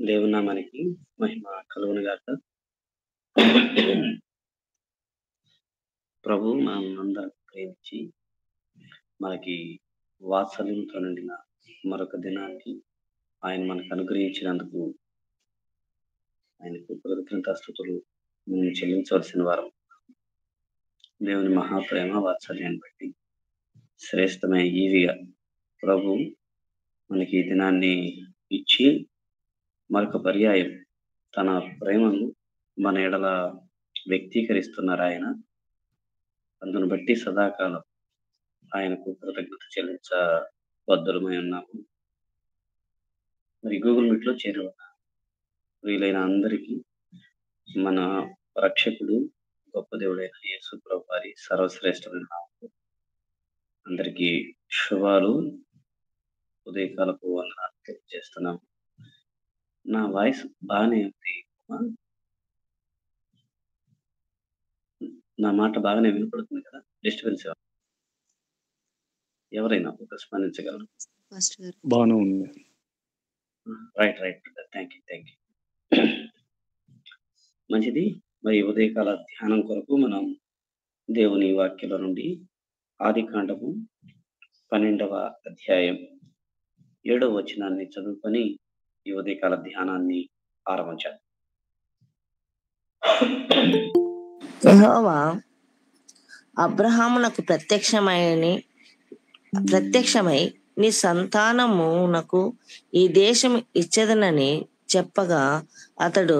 దేవుని నామానికి మహిమ కలుగును గాక. ప్రభువు మనల్నందరిని ప్రేమించి, మనకి వాత్సల్యంతో నిండిన మరొక దినాన్ని ఆయన మనకు అనుగ్రహించినందుకు ఆయనకు కృతజ్ఞతాస్తుతులు మేము చెల్లించవలసిన వారం. దేవుని మహాప్రేమ వాత్సల్యాన్ని బట్టి శ్రేష్టమైన ఈవిగా ప్రభువు మనకి ఈ దినాన్ని ఇచ్చి మరొక పర్యాయం తన ప్రేమను మన ఎడల వ్యక్తీకరిస్తున్నారు ఆయన. అందును బట్టి సదాకాలం ఆయనకు కృతజ్ఞత చెల్లించబద్ధులమై ఉన్నాము. మరి గూగుల్ మీట్ లో చేరి ఉన్న ప్రియులైన అందరికీ మన రక్షకుడు గొప్ప దేవుడైన యేసు ప్రభు వారి సర్వశ్రేష్టమైన నామములో అందరికీ శుభాలు, ఉదయకాలపు వందనాలు తెలియజేస్తున్నాము. నా వాయిస్ బాగానే ఉంది. నా మాట బాగానే వినపడుతుంది కదా? డిస్టర్బెన్స్ ఎవరైనా ఒక స్పందించగలరు? బాగానే ఉంది. Right thank you. మంచిది. మరి ఉదయకాల ధ్యానం కొరకు మనం దేవుని వాక్యంలో నుండి ఆదికాండము 12వ అధ్యాయం 7వ వచనాన్ని చదువుకొని ఈ ఉదయకాల ధ్యానాన్ని ఆరంభించాలి. యెహోవా అబ్రహామునకు ప్రత్యక్షమై నీ సంతానమునకు ఈ దేశం ఇచ్చేదనని చెప్పగా అతడు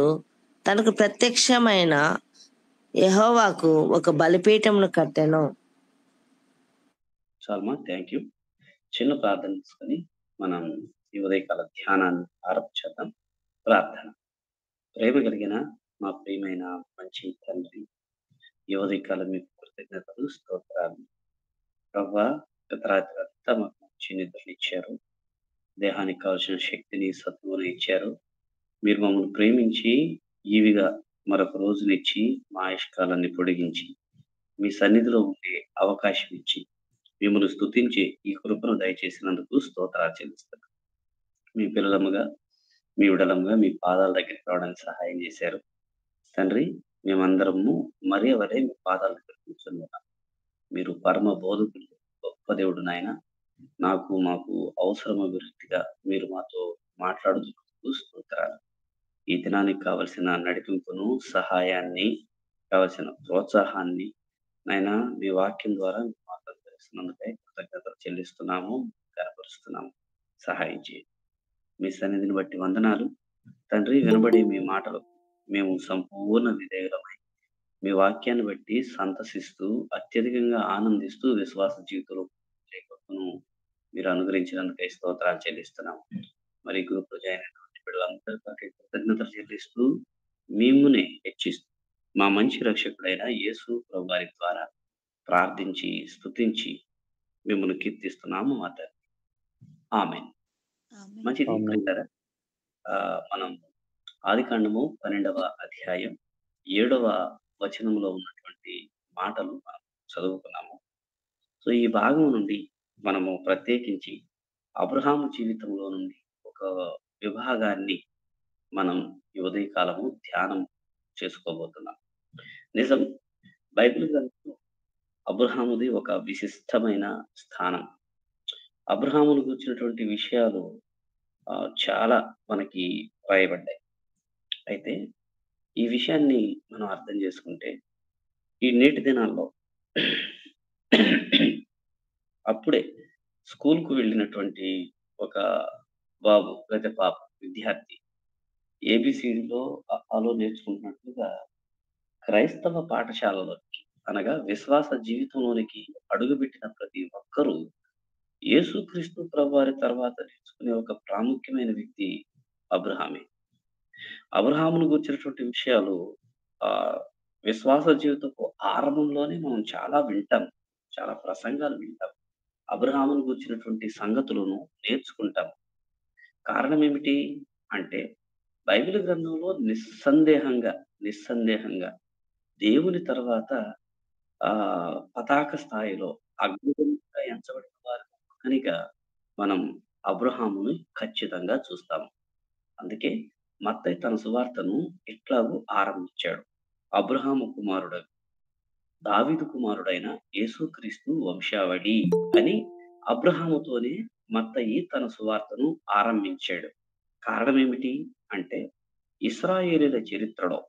తనకు ప్రత్యక్షమైన యెహోవాకు ఒక బలిపీఠమును కట్టెను. చాలమా, థ్యాంక్ యూ. చిన్న ప్రార్థన తీసుకొని మనం ఈ ఉదయకాల ధ్యానాన్ని ఆరంభించేద్దాం. ప్రార్థన. ప్రేమ కలిగిన మా ప్రియమైన మంచి తండ్రి, ఈ ఉదయకాలం మీకు కృతజ్ఞతలు, స్తోత్రాలు. ప్రభువా, గత రాత్రి అంతా మాకు మంచి నిద్రలు ఇచ్చారు, దేహానికి కావాల్సిన శక్తిని, సత్తువుని ఇచ్చారు. మీరు మమ్మల్ని ప్రేమించి ఈవిగా మరొక రోజునిచ్చి మా ఆయుష్కాలాన్ని పొడిగించి మీ సన్నిధిలో ఉండే అవకాశం ఇచ్చి మిమ్మల్ని స్తుతించి ఈ కృపను దయచేసినందుకు స్తోత్రాలు చెల్లిస్తాను. మీ పిల్లలముగా, మీ విడలముగా మీ పాదాల దగ్గరికి రావడానికి సహాయం చేశారు తండ్రి. మేమందరము మరి ఎవరే మీ పాదాల దగ్గర కూర్చున్నాం. మీరు పరమ బోధకులు, గొప్ప దేవుడు నాయన. మాకు అవసరమ విరుద్ధిగా మీరు మాతో మాట్లాడుతున్నందుకు స్తోత్రాలు. ఈ దినానికి కావలసిన నడిపింపును, సహాయాన్ని, కావలసిన ప్రోత్సాహాన్ని నాయన మీ వాక్యం ద్వారా మాకు అనుగ్రహిస్తున్నందుకై కృతజ్ఞతలు చెల్లిస్తున్నాము, కనపరుస్తున్నాము. సహాయం చేయండి. మీ సన్నిధిని బట్టి వందనాలు తండ్రి. వినబడే మీ మాటలకు మేము సంపూర్ణ విధేయులమై మీ వాక్యాన్ని బట్టి సంతసిస్తూ అత్యధికంగా ఆనందిస్తూ విశ్వాస జీవితంలో లేకపోను మీరు అనుగ్రహించినందుకై స్తోత్రాలు చెల్లిస్తున్నాము. మరి గ్రూప్ లో జాయిన్ అయినటువంటి బిడ్డలందరికీ కృతజ్ఞతలు చెల్లిస్తూ మిమ్మునే హెచ్చిస్తూ మా మంచి రక్షకుడైన యేసు ప్రభు వారి ద్వారా ప్రార్థించి స్తుతించి మిమ్మల్ని కీర్తిస్తున్నాము మా తండ్రి. ఆమేన్. మంచిది. మనం ఆదికాండము 12వ అధ్యాయం 7వ వచనంలో ఉన్నటువంటి మాటలు మనం చదువుకున్నాము. సో ఈ భాగం నుండి మనము ప్రత్యేకించి అబ్రహాము జీవితంలో నుండి ఒక విభాగాన్ని మనం ఈ ఉదయకాలము ధ్యానం చేసుకోబోతున్నాం. నిజం, బైబిల్ గ్రంథంలో అబ్రహాముది ఒక విశిష్టమైన స్థానం. అబ్రహామును గురించినటువంటి విషయాలు చాలా మనకి రాయబడ్డాయి. అయితే ఈ విషయాన్ని మనం అర్థం చేసుకుంటే ఈ నేటి దినాల్లో అప్పుడే స్కూల్కు వెళ్ళినటువంటి ఒక బాబు లేదా పాప, విద్యార్థి ఏబిసిడిలో అలో నేర్చుకుంటున్నట్లుగా క్రైస్తవ పాఠశాలలోకి అనగా విశ్వాస జీవితంలోనికి అడుగుపెట్టిన ప్రతి ఒక్కరూ యేసుక్రీస్తు ప్రభువారి తర్వాత నేర్చుకునే ఒక ప్రాముఖ్యమైన వ్యక్తి అబ్రహామే. అబ్రహామును గురించినటువంటి విషయాలు విశ్వాస జీవితపు ఆరంభంలోనే మనం చాలా వింటాం, చాలా ప్రసంగాలు వింటాం. అబ్రహామును గురించినటువంటి సంగతులను నేర్చుకుంటాం. కారణం ఏమిటి అంటే బైబిల్ గ్రంథంలో నిస్సందేహంగా దేవుని తర్వాత పతాక స్థాయిలో అగ్నిగా ఎంచబడిన వారు కనుక మనం అబ్రహాముని ఖచ్చితంగా చూస్తాము. అందుకే మత్తయి తన సువార్తను ఇట్లాగూ ఆరంభించాడు. అబ్రహాము కుమారుడు, దావీదు కుమారుడైన యేసుక్రీస్తు వంశావళి అని అబ్రహాముతోనే మత్తయి తన సువార్తను ఆరంభించాడు. కారణం ఏమిటి అంటే, ఇశ్రాయేలీయుల చరిత్రలో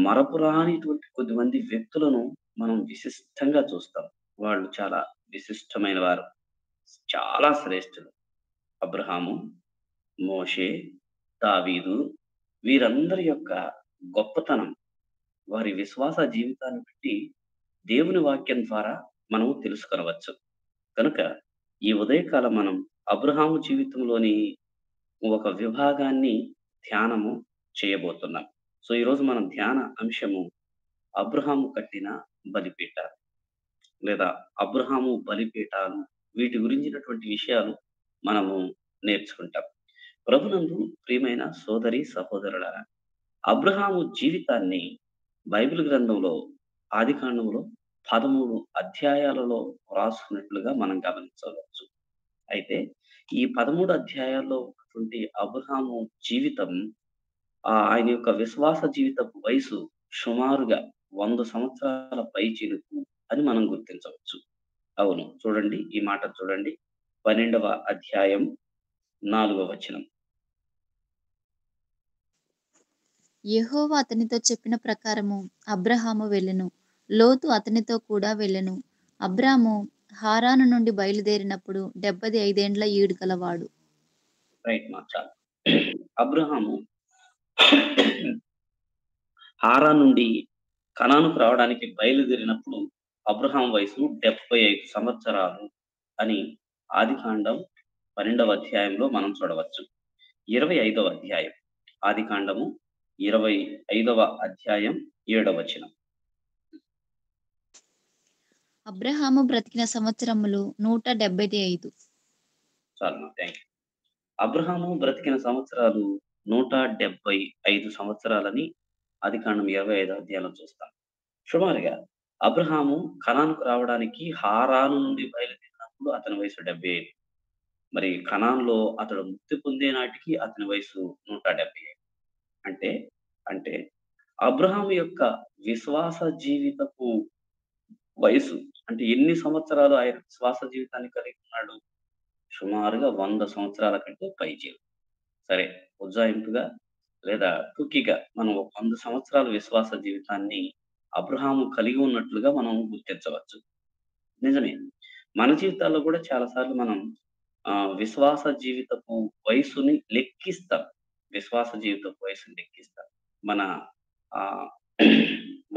మరపురానిటువంటి కొద్దిమంది వ్యక్తులను మనం విశిష్టంగా చూస్తాం. వాళ్ళు చాలా విశిష్టమైన వారు, చాలా శ్రేష్ఠులు. అబ్రహాము, మోషే, దావీదు వీరందరి యొక్క గొప్పతనం, వారి విశ్వాస జీవితాన్ని బట్టి దేవుని వాక్యం ద్వారా మనం తెలుసుకొనవచ్చు. కనుక ఈ ఉదయకాలం మనం అబ్రహాము జీవితంలోని ఒక విభాగాన్ని ధ్యానము చేయబోతున్నాం. సో ఈరోజు మనం ధ్యాన అంశము అబ్రహాము కట్టిన బలిపీఠాలు లేదా అబ్రహాము బలిపీఠాలు, వీటి గురించినటువంటి విషయాలు మనము నేర్చుకుంటాం. ప్రభునందు ప్రియమైన సోదరి సహోదరులారా, అబ్రహాము జీవితాన్ని బైబిల్ గ్రంథంలో ఆదికాండంలో 13 అధ్యాయాలలో రాసుకున్నట్లుగా మనం గమనించవచ్చు. అయితే ఈ 13 అధ్యాయాల్లో ఉన్నటువంటి అబ్రహాము జీవితం, ఆయన యొక్క విశ్వాస జీవితపు వయసు సుమారుగా 100 సంవత్సరాల పైచిలుకు అని మనం గుర్తించవచ్చు. అవును, చూడండి ఈ మాట చూడండి. 12వ అధ్యాయం 4వ వచనం. యెహోవా అతనితో చెప్పిన ప్రకారము అబ్రహాము వెళ్ళెను, లోతు అతనితో కూడా వెళ్ళెను. అబ్రాము హారాను నుండి బయలుదేరినప్పుడు 75 ఏండ్ల ఈడు గలవాడు. రైట్ మార్చాలి. అబ్రహాము హారా నుండి కనానుకు రావడానికి బయలుదేరినప్పుడు అబ్రహాం వయసు 75 సంవత్సరాలు అని ఆదికాండం 12వ అధ్యాయంలో మనం చూడవచ్చు. 25వ అధ్యాయం, ఆదికాండము 25వ అధ్యాయం 7వ వచనం. అబ్రహాము బ్రతికిన సంవత్సరములు 175. చాలు, థ్యాంక్ యూ. అబ్రహాము బ్రతికిన సంవత్సరాలు 175 సంవత్సరాలని ఆదికాండం 25వ అధ్యాయంలో చూస్తాం. సుమారుగా అబ్రహాము కనానుకు రావడానికి హారాను నుండి బయలుదేరినప్పుడు అతని వయసు 75. మరి కనాన్లో అతడు ముక్తి పొందే నాటికి అతని వయసు 175. అంటే అంటే అబ్రహాము యొక్క విశ్వాస జీవితపు వయసు, అంటే ఎన్ని సంవత్సరాలు ఆయన విశ్వాస జీవితాన్ని కలిగి ఉన్నాడు? సుమారుగా 100 సంవత్సరాల కంటే పైచిలు. సరే, ఉజ్జాయింపుగా లేదా టూకీగా మనం ఒక 100 సంవత్సరాల విశ్వాస జీవితాన్ని అబ్రహాము కలిగి ఉన్నట్లుగా మనం గుర్తించవచ్చు. నిజమే, మన జీవితాల్లో కూడా చాలా సార్లు మనం విశ్వాస జీవితపు వయసుని లెక్కిస్తాం. విశ్వాస జీవితపు వయసుని లెక్కిస్తాం. మన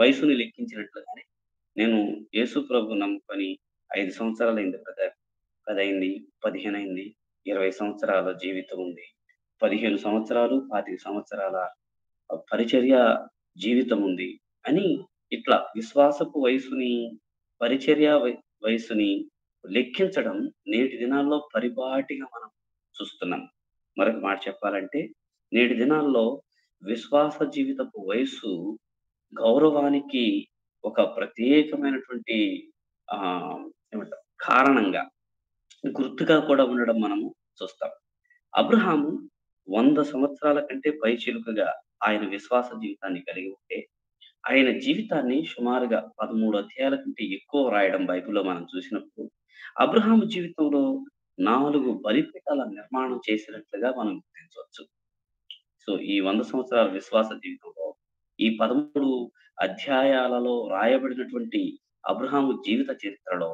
వయసుని లెక్కించినట్లుగానే, నేను యేసు ప్రభు నమ్ముకొని 5 సంవత్సరాలైంది బ్రదర్, 10 అయింది, 15 అయింది, 20 సంవత్సరాల జీవితం ఉంది, 15 సంవత్సరాలు, 25 సంవత్సరాల పరిచర్య జీవితం ఉంది అని ఇట్లా విశ్వాసపు వయసుని, పరిచర్య వయసుని లెక్కించడం నేటి దినాల్లో పరిపాటిగా మనం చూస్తున్నాం. మరొక మాట చెప్పాలంటే, నేటి దినాల్లో విశ్వాస జీవితపు వయసు గౌరవానికి ఒక ప్రత్యేకమైనటువంటి ఏమంటారు కారణంగా, గుర్తుగా కూడా ఉండడం మనము చూస్తాం. అబ్రహాము 100 సంవత్సరాల కంటే పైచిలుకగా ఆయన విశ్వాస జీవితాన్ని కలిగి ఉంటే, ఆయన జీవితాన్ని సుమారుగా 13 అధ్యాయాల కంటే ఎక్కువ రాయడం బైబిల్లో మనం చూసినప్పుడు, అబ్రహాము జీవితంలో 4 బలిపీఠాల నిర్మాణం చేసినట్లుగా మనం గుర్తించవచ్చు. సో ఈ 100 సంవత్సరాల విశ్వాస జీవితంలో ఈ 13 అధ్యాయాలలో రాయబడినటువంటి అబ్రహాము జీవిత చరిత్రలో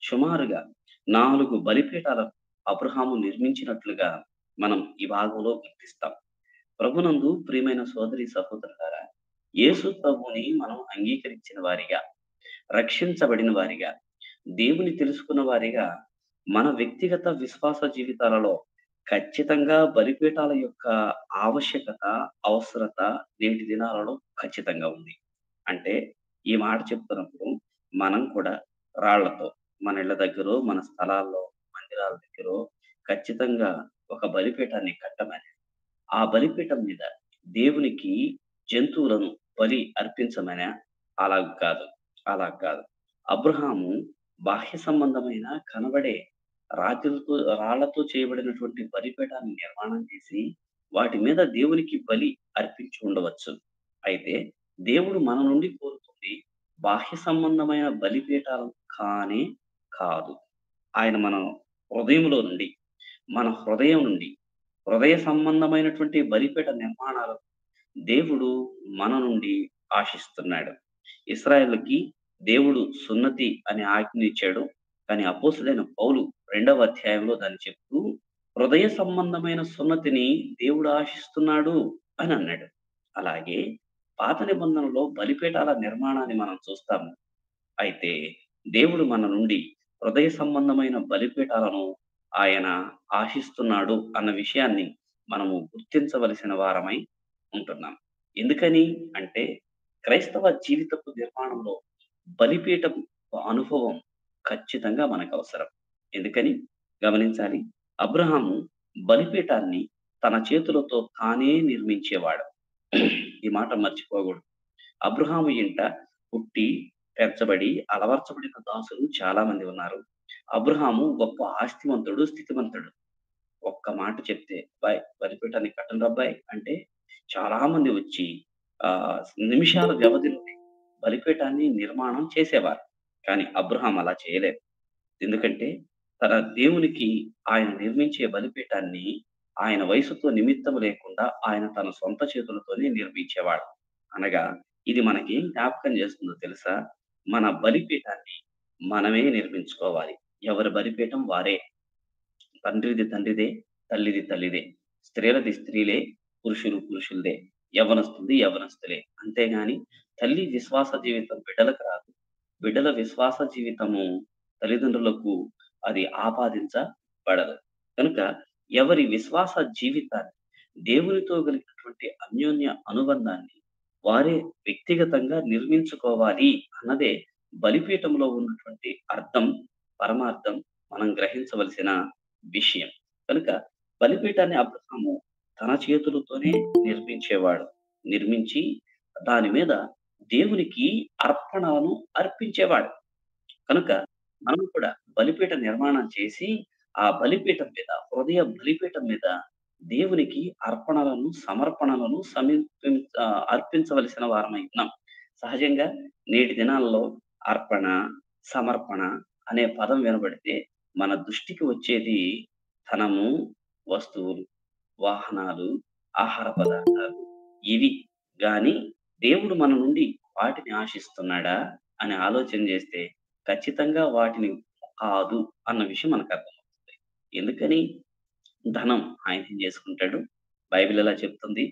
సుమారుగా 4 బలిపీఠాలను అబ్రహాము నిర్మించినట్లుగా మనం ఈ భాగంలో గుర్తిస్తాం. ప్రభునందు ప్రియమైన సోదరి సహోదరులారా, యేసు ప్రభుని మనం అంగీకరించిన వారిగా, రక్షించబడిన వారిగా, దేవుని తెలుసుకున్న వారిగా మన వ్యక్తిగత విశ్వాస జీవితాలలో ఖచ్చితంగా బలిపీఠాల యొక్క ఆవశ్యకత, అవసరత నేటి దినాలలో ఖచ్చితంగా ఉంది. అంటే ఈ మాట చెప్తున్నప్పుడు మనం కూడా రాళ్లతో మన ఇళ్ల దగ్గరో, మన స్థలాల్లో, మందిరాల దగ్గరో ఖచ్చితంగా ఒక బలిపీఠాన్ని కట్టమని, ఆ బలిపీఠం మీద దేవునికి జంతువులను బలి అర్పించమని? అలా కాదు. అబ్రహాము బాహ్య సంబంధమైన కనబడే రాళ్లతో చేయబడినటువంటి బలిపీఠాన్ని నిర్మాణం చేసి వాటి మీద దేవునికి బలి అర్పించి ఉండవచ్చు. అయితే దేవుడు మన నుండి కోరుతుంది బాహ్య సంబంధమైన బలిపీఠాలు కానే కాదు. ఆయన మన హృదయంలో నుండి, మన హృదయం నుండి, హృదయ సంబంధమైనటువంటి బలిపీఠ నిర్మాణాలు దేవుడు మన నుండి ఆశిస్తున్నాడు. ఇశ్రాయేలుకి దేవుడు సున్నతి అనే ఆజ్ఞనిచ్చాడు. కానీ అపోస్తలుడైన పౌలు 2వ అధ్యాయంలో దాన్ని చెప్తూ హృదయ సంబంధమైన సున్నతిని దేవుడు ఆశిస్తున్నాడు అని అన్నాడు. అలాగే పాత నిబంధనలో బలిపీఠాల నిర్మాణాన్ని మనం చూస్తాము. అయితే దేవుడు మన నుండి హృదయ సంబంధమైన బలిపీఠాలను ఆయన ఆశిస్తున్నాడు అన్న విషయాన్ని మనము గుర్తించవలసిన వారమై ఉంటున్నాం. ఎందుకని అంటే క్రైస్తవ జీవితపు నిర్మాణంలో బలిపీఠం అనుభవం ఖచ్చితంగా మనకు అవసరం. ఎందుకని గమనించాలి. అబ్రహాము బలిపీఠాన్ని తన చేతులతో తానే నిర్మించేవాడు. ఈ మాట మర్చిపోకూడదు. అబ్రహాము ఇంట పుట్టి పెంచబడి అలవర్చబడిన దాసులు చాలా మంది ఉన్నారు. అబ్రహాము గొప్ప ఆస్తిమంతుడు, స్థితిమంతుడు. ఒక్క మాట చెప్తే అబ్బాయి బలిపీఠాన్ని కట్టండి అబ్బాయి అంటే చాలా మంది వచ్చి ఆ నిమిషాల వ్యవధిలోనే బలిపీఠాన్ని నిర్మాణం చేసేవారు. కానీ అబ్రహాం అలా చేయలేదు. ఎందుకంటే తన దేవునికి ఆయన నిర్మించే బలిపీఠాన్ని ఆయన వయసుతో నిమిత్తం లేకుండా ఆయన తన సొంత చేతులతోనే నిర్మించేవాడు. అనగా ఇది మనకేం జ్ఞాపకం చేస్తుందో తెలుసా? మన బలిపీఠాన్ని మనమే నిర్మించుకోవాలి. ఎవరి బలిపీఠం వారే. తండ్రిది తండ్రిదే, తల్లిది తల్లిదే, స్త్రీలది స్త్రీలే, పురుషులు పురుషులదే, యవ్వనస్తులది యవ్వనస్తులే. అంతేగాని తల్లి విశ్వాస జీవితం బిడ్డలకు రాదు. బిడ్డల విశ్వాస జీవితము తల్లిదండ్రులకు అది ఆపాదించబడదు. కనుక ఎవరి విశ్వాస జీవితాన్ని, దేవునితో కలిగినటువంటి అన్యోన్య అనుబంధాన్ని వారే వ్యక్తిగతంగా నిర్మించుకోవాలి అన్నదే బలిపీఠంలో ఉన్నటువంటి అర్థం, పరమార్థం మనం గ్రహించవలసిన విషయం. కనుక బలిపీఠాన్ని అబ్రహాము తన చేతులతోనే నిర్మించేవాడు. నిర్మించి దాని మీద దేవునికి అర్పణలను అర్పించేవాడు. కనుక మనం కూడా బలిపీఠ నిర్మాణం చేసి ఆ బలిపీఠం మీద, హృదయ బలిపీఠం మీద దేవునికి అర్పణలను, సమర్పణలను అర్పించవలసిన వారమై ఉన్నాం. సహజంగా నేటి దినాల్లో అర్పణ, సమర్పణ అనే పదం వినబడితే మన దృష్టికి వచ్చేది ధనము, వస్తువులు, వాహనాలు, ఆహార పదార్థాలు ఇవి. గాని దేవుడు మన నుండి వాటిని ఆశిస్తున్నాడా అని ఆలోచన చేస్తే ఖచ్చితంగా వాటిని కాదు అన్న విషయం మనకు అర్థమవుతుంది. ఎందుకని? ధనం ఆయన ఏం చేసుకుంటాడు? బైబిల్ ఎలా చెప్తుంది?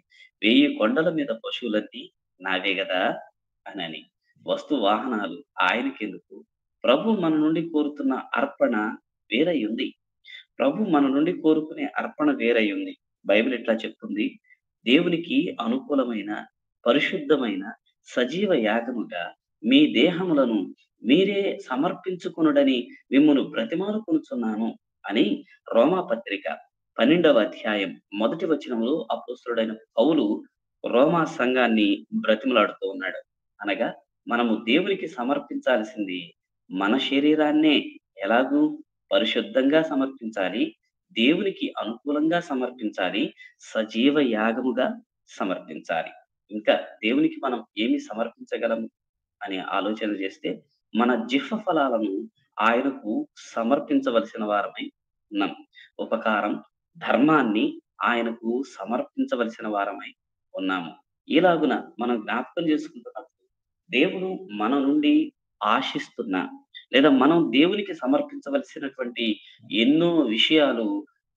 1000 కొండల మీద పశువులన్నీ నావే గదా అనని. వస్తు వాహనాలు ఆయనకెందుకు? ప్రభు మన నుండి కోరుతున్న అర్పణ వేరై ఉంది. ప్రభు మన నుండి కోరుకునే అర్పణ వేరై ఉంది. బైబిల్ ఎట్లా చెప్తుంది? దేవునికి అనుకూలమైన, పరిశుద్ధమైన, సజీవ యాగముగా మీ దేహములను మీరే సమర్పించుకొనుడని మిమ్మును బ్రతిమాలుకొనుచున్నాను అని రోమా పత్రిక 12వ అధ్యాయం 1వ వచనంలో అపోస్తలుడైన పౌలు రోమా సంఘాన్ని బ్రతిమలాడుతూ ఉన్నాడు. అనగా మనము దేవునికి సమర్పించాల్సింది మన శరీరాన్నే. ఎలాగూ? పరిశుద్ధంగా సమర్పించాలి, దేవునికి అనుకూలంగా సమర్పించాలి, సజీవ యాగముగా సమర్పించాలి. ఇంకా దేవునికి మనం ఏమి సమర్పించగలము అనే ఆలోచన చేస్తే మన జిహ్వ ఫలాలను ఆయనకు సమర్పించవలసిన వారమై ఉన్నాం. ఉపకారం, ధర్మాన్ని ఆయనకు సమర్పించవలసిన వారమై ఉన్నాము. ఇలాగున మనం జ్ఞాపకం చేసుకుంటున్నప్పుడు దేవుడు మన నుండి ఆశిస్తున్న లేదా మనం దేవునికి సమర్పించవలసినటువంటి ఎన్నో విషయాలు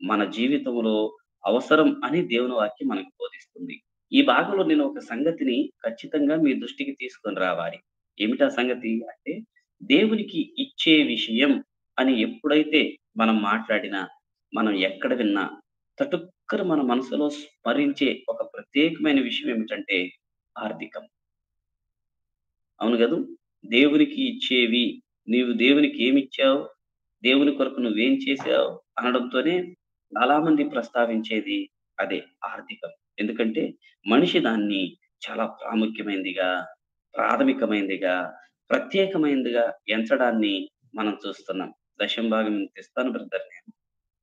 మన జీవితంలో అవసరం అని దేవుని వాక్యం మనకు బోధిస్తుంది. ఈ భాగంలో నేను ఒక సంగతిని ఖచ్చితంగా మీ దృష్టికి తీసుకొని రావాలి. ఏమిటా సంగతి అంటే, దేవునికి ఇచ్చే విషయం అని ఎప్పుడైతే మనం మాట్లాడినా, మనం ఎక్కడ విన్నా తటుక్కన మన మనసులో స్మరించే ఒక ప్రత్యేకమైన విషయం ఏమిటంటే ఆర్థికం. అవును గదు. దేవునికి ఇచ్చేవి, నీవు దేవునికి ఏమిచ్చావు, దేవుని కొరకు నువ్వేం చేశావు అనడంతోనే చాలా మంది ప్రస్తావించేది అదే ఆర్థికం. ఎందుకంటే మనిషి దాన్ని చాలా ప్రాముఖ్యమైనదిగా, ప్రాథమికమైనదిగా, ప్రత్యేకమైనదిగా ఎంచడాన్ని మనం చూస్తున్నాం. దశంభాగం ఇంత ఇస్తాను బ్రదర్, నేను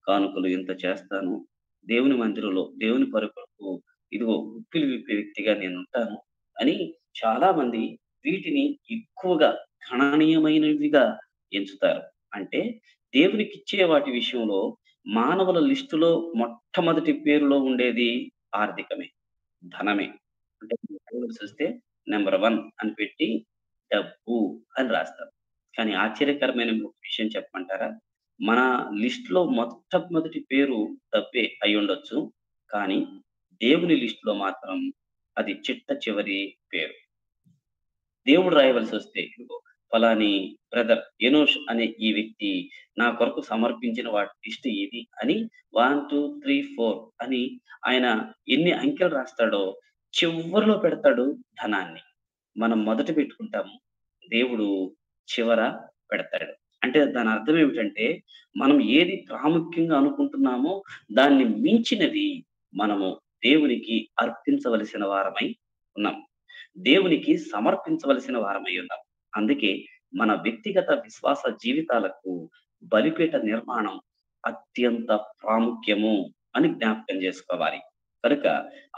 కానుకలు ఇంత చేస్తాను, దేవుని మందిరంలో దేవుని కొరకు కొరకు ఇదిగో ఉప్పులు విప్పే వ్యక్తిగా నేను ఉంటాను అని చాలా మంది వీటిని ఎక్కువగా గణనీయమైనవిగా ఎంచుతారు. అంటే దేవునికిచ్చే వాటి విషయంలో మానవుల లిస్టులో మొట్టమొదటి పేరులో ఉండేది ఆర్థికమే, ధనమే. అంటే బైబిల్ చూస్తే నంబర్ 1 అని పెట్టి డబ్బు అని రాస్తారు. కానీ ఆశ్చర్యకరమైన ఒక విషయం చెప్పమంటారా? మన లిస్ట్‌లో మొట్టమొదటి పేరు డబ్బే అయ్యుండొచ్చు. కానీ దేవుని లిస్ట్‌లో మాత్రం అది చిట్ట చివరి పేరు. దేవుడు రాయవలసొస్తే ఇదిగో ఫలాని బ్రదర్ ఎనోష్ అనే ఈ వ్యక్తి నా కొరకు సమర్పించిన వాటి లిస్ట్ ఇది అని 1, 2, 3, 4 అని ఆయన ఎన్ని అంకెలు రాస్తాడో చివ్వరలో పెడతాడు ధనాన్ని. మనం మొదట పెట్టుకుంటాము. దేవుడు చివర పెడతాడు. అంటే దాని అర్థం ఏమిటంటే, మనం ఏది ప్రాముఖ్యంగా అనుకుంటున్నామో దాన్ని మించినది మనము దేవునికి అర్పించవలసిన వారమై ఉన్నాం. దేవునికి సమర్పించవలసిన వారమై ఉన్నాం. అందుకే మన వ్యక్తిగత విశ్వాస జీవితాలకు బలిపీఠ నిర్మాణం అత్యంత ప్రాముఖ్యము అని జ్ఞాపకం చేసుకోవాలి. కనుక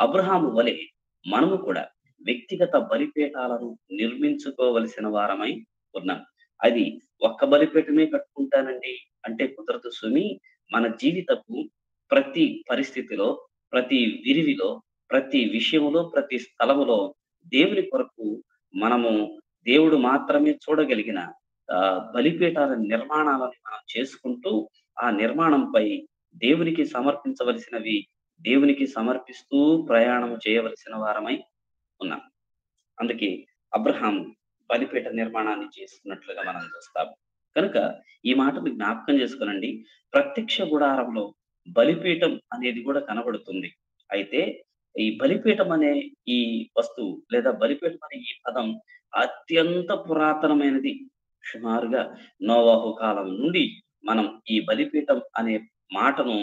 అబ్రహాము వలె మనము కూడా వ్యక్తిగత బలిపీఠాలను నిర్మించుకోవలసిన వారమై ఉన్నాం. అది ఒక్క బలిపీఠమే కట్టుకుంటానండి అంటే కుదరదు సుమి. మన జీవితపు ప్రతి పరిస్థితిలో, ప్రతి విరివిలో, ప్రతి విషయంలో, ప్రతి స్థలములో దేవుని కొరకు మనము దేవుడు మాత్రమే చూడగలిగిన బలిపీఠాల నిర్మాణాలను మనం చేసుకుంటూ, ఆ నిర్మాణంపై దేవునికి సమర్పించవలసినవి దేవునికి సమర్పిస్తూ ప్రయాణం చేయవలసిన వారమై ఉన్నాం. అందుకే అబ్రహాం బలిపీఠ నిర్మాణాన్ని చేస్తున్నట్లుగా మనం చూస్తాం. కనుక ఈ మాటను జ్ఞాపకం చేసుకోనండి. ప్రత్యక్ష గుడారంలో బలిపీఠం అనేది కూడా కనబడుతుంది. అయితే ఈ బలిపీఠం అనే ఈ వస్తువు లేదా బలిపీఠం అనే ఈ పదం అత్యంత పురాతనమైనది. సుమారుగా నోవాహు కాలం నుండి మనం ఈ బలిపీఠం అనే మాటను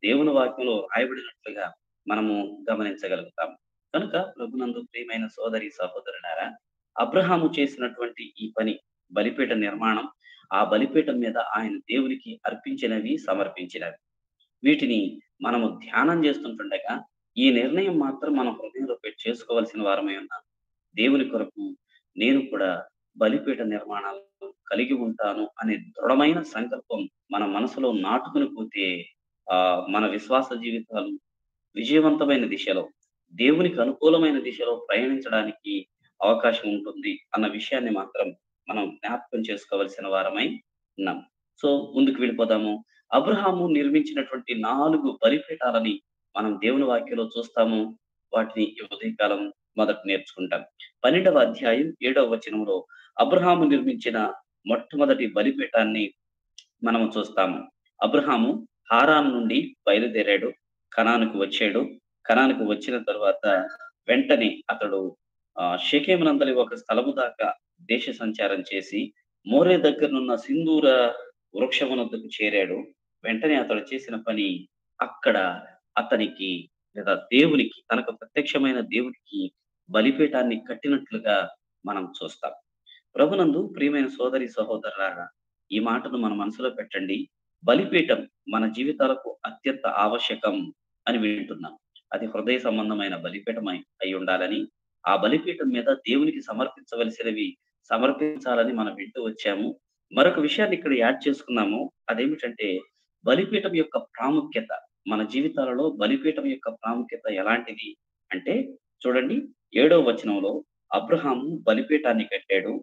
దేవుని వాక్యంలో రాయబడినట్లుగా మనము గమనించగలుగుతాం. కనుక ప్రభునందు ప్రియమైన సోదరి సహోదరులారా, అబ్రహాము చేసినటువంటి ఈ పని బలిపీఠ నిర్మాణం, ఆ బలిపీఠం మీద ఆయన దేవునికి అర్పించినవి, సమర్పించినవి. వీటిని మనము ధ్యానం చేస్తుంటుండగా ఈ నిర్ణయం మాత్రం మన హృదయంలో పెట్టి చేసుకోవాల్సిన వారమై ఉన్నాం. దేవుని కొరకు నేను కూడా బలిపీఠ నిర్మాణాలను కలిగి ఉంటాను అనే దృఢమైన సంకల్పం మన మనసులో నాటుకుని పోతే మన విశ్వాస జీవితాలు విజయవంతమైన దిశలో, దేవునికి అనుకూలమైన దిశలో ప్రయాణించడానికి అవకాశం ఉంటుంది అన్న విషయాన్ని మాత్రం మనం జ్ఞాపకం చేసుకోవలసిన వారమై ఉన్నాం. సో ముందుకు వెళ్ళిపోదాము. అబ్రహాము నిర్మించినటువంటి 4 బలిపీఠాలని మనం దేవుని వాక్యంలో చూస్తాము. వాటిని ఈ ఉదయకాలం మొదట నేర్చుకుంటాం. 12వ అధ్యాయం 7వ వచనంలో అబ్రహాము నిర్మించిన మొట్టమొదటి బలిపీఠాన్ని మనము చూస్తాము. అబ్రహాము హారాను నుండి బయలుదేరాడు, కనానుకు వచ్చాడు. కనానుకు వచ్చిన తరువాత వెంటనే అతడు షెకెమునందలి ఒక స్థలము దాకా దేశ సంచారం చేసి మోరే దగ్గరనున్న సింధూర వృక్షమునొద్దకు చేరాడు. వెంటనే అతడు చేసిన పని అక్కడ అతనికి లేదా దేవునికి, తనకు ప్రత్యక్షమైన దేవునికి బలిపీఠాన్ని కట్టినట్లుగా మనం చూస్తాం. ప్రభునందు ప్రియమైన సోదరి సహోదరులారా, ఈ మాటను మన మనసులో పెట్టండి. బలిపీఠం మన జీవితాలకు అత్యంత ఆవశ్యకం అని వింటున్నాం. అది హృదయ సంబంధమైన బలిపీఠం అయి ఉండాలని, ఆ బలిపీఠం మీద దేవునికి సమర్పించవలసినవి సమర్పించాలని మనం వింటూ వచ్చాము. మరొక విషయాన్ని ఇక్కడ యాడ్ చేసుకున్నాము. అదేమిటంటే బలిపీఠం యొక్క ప్రాముఖ్యత. మన జీవితాలలో బలిపీఠం యొక్క ప్రాముఖ్యత ఎలాంటిది అంటే చూడండి, 7వ వచనంలో అబ్రహాము బలిపీఠాన్ని కట్టాడు.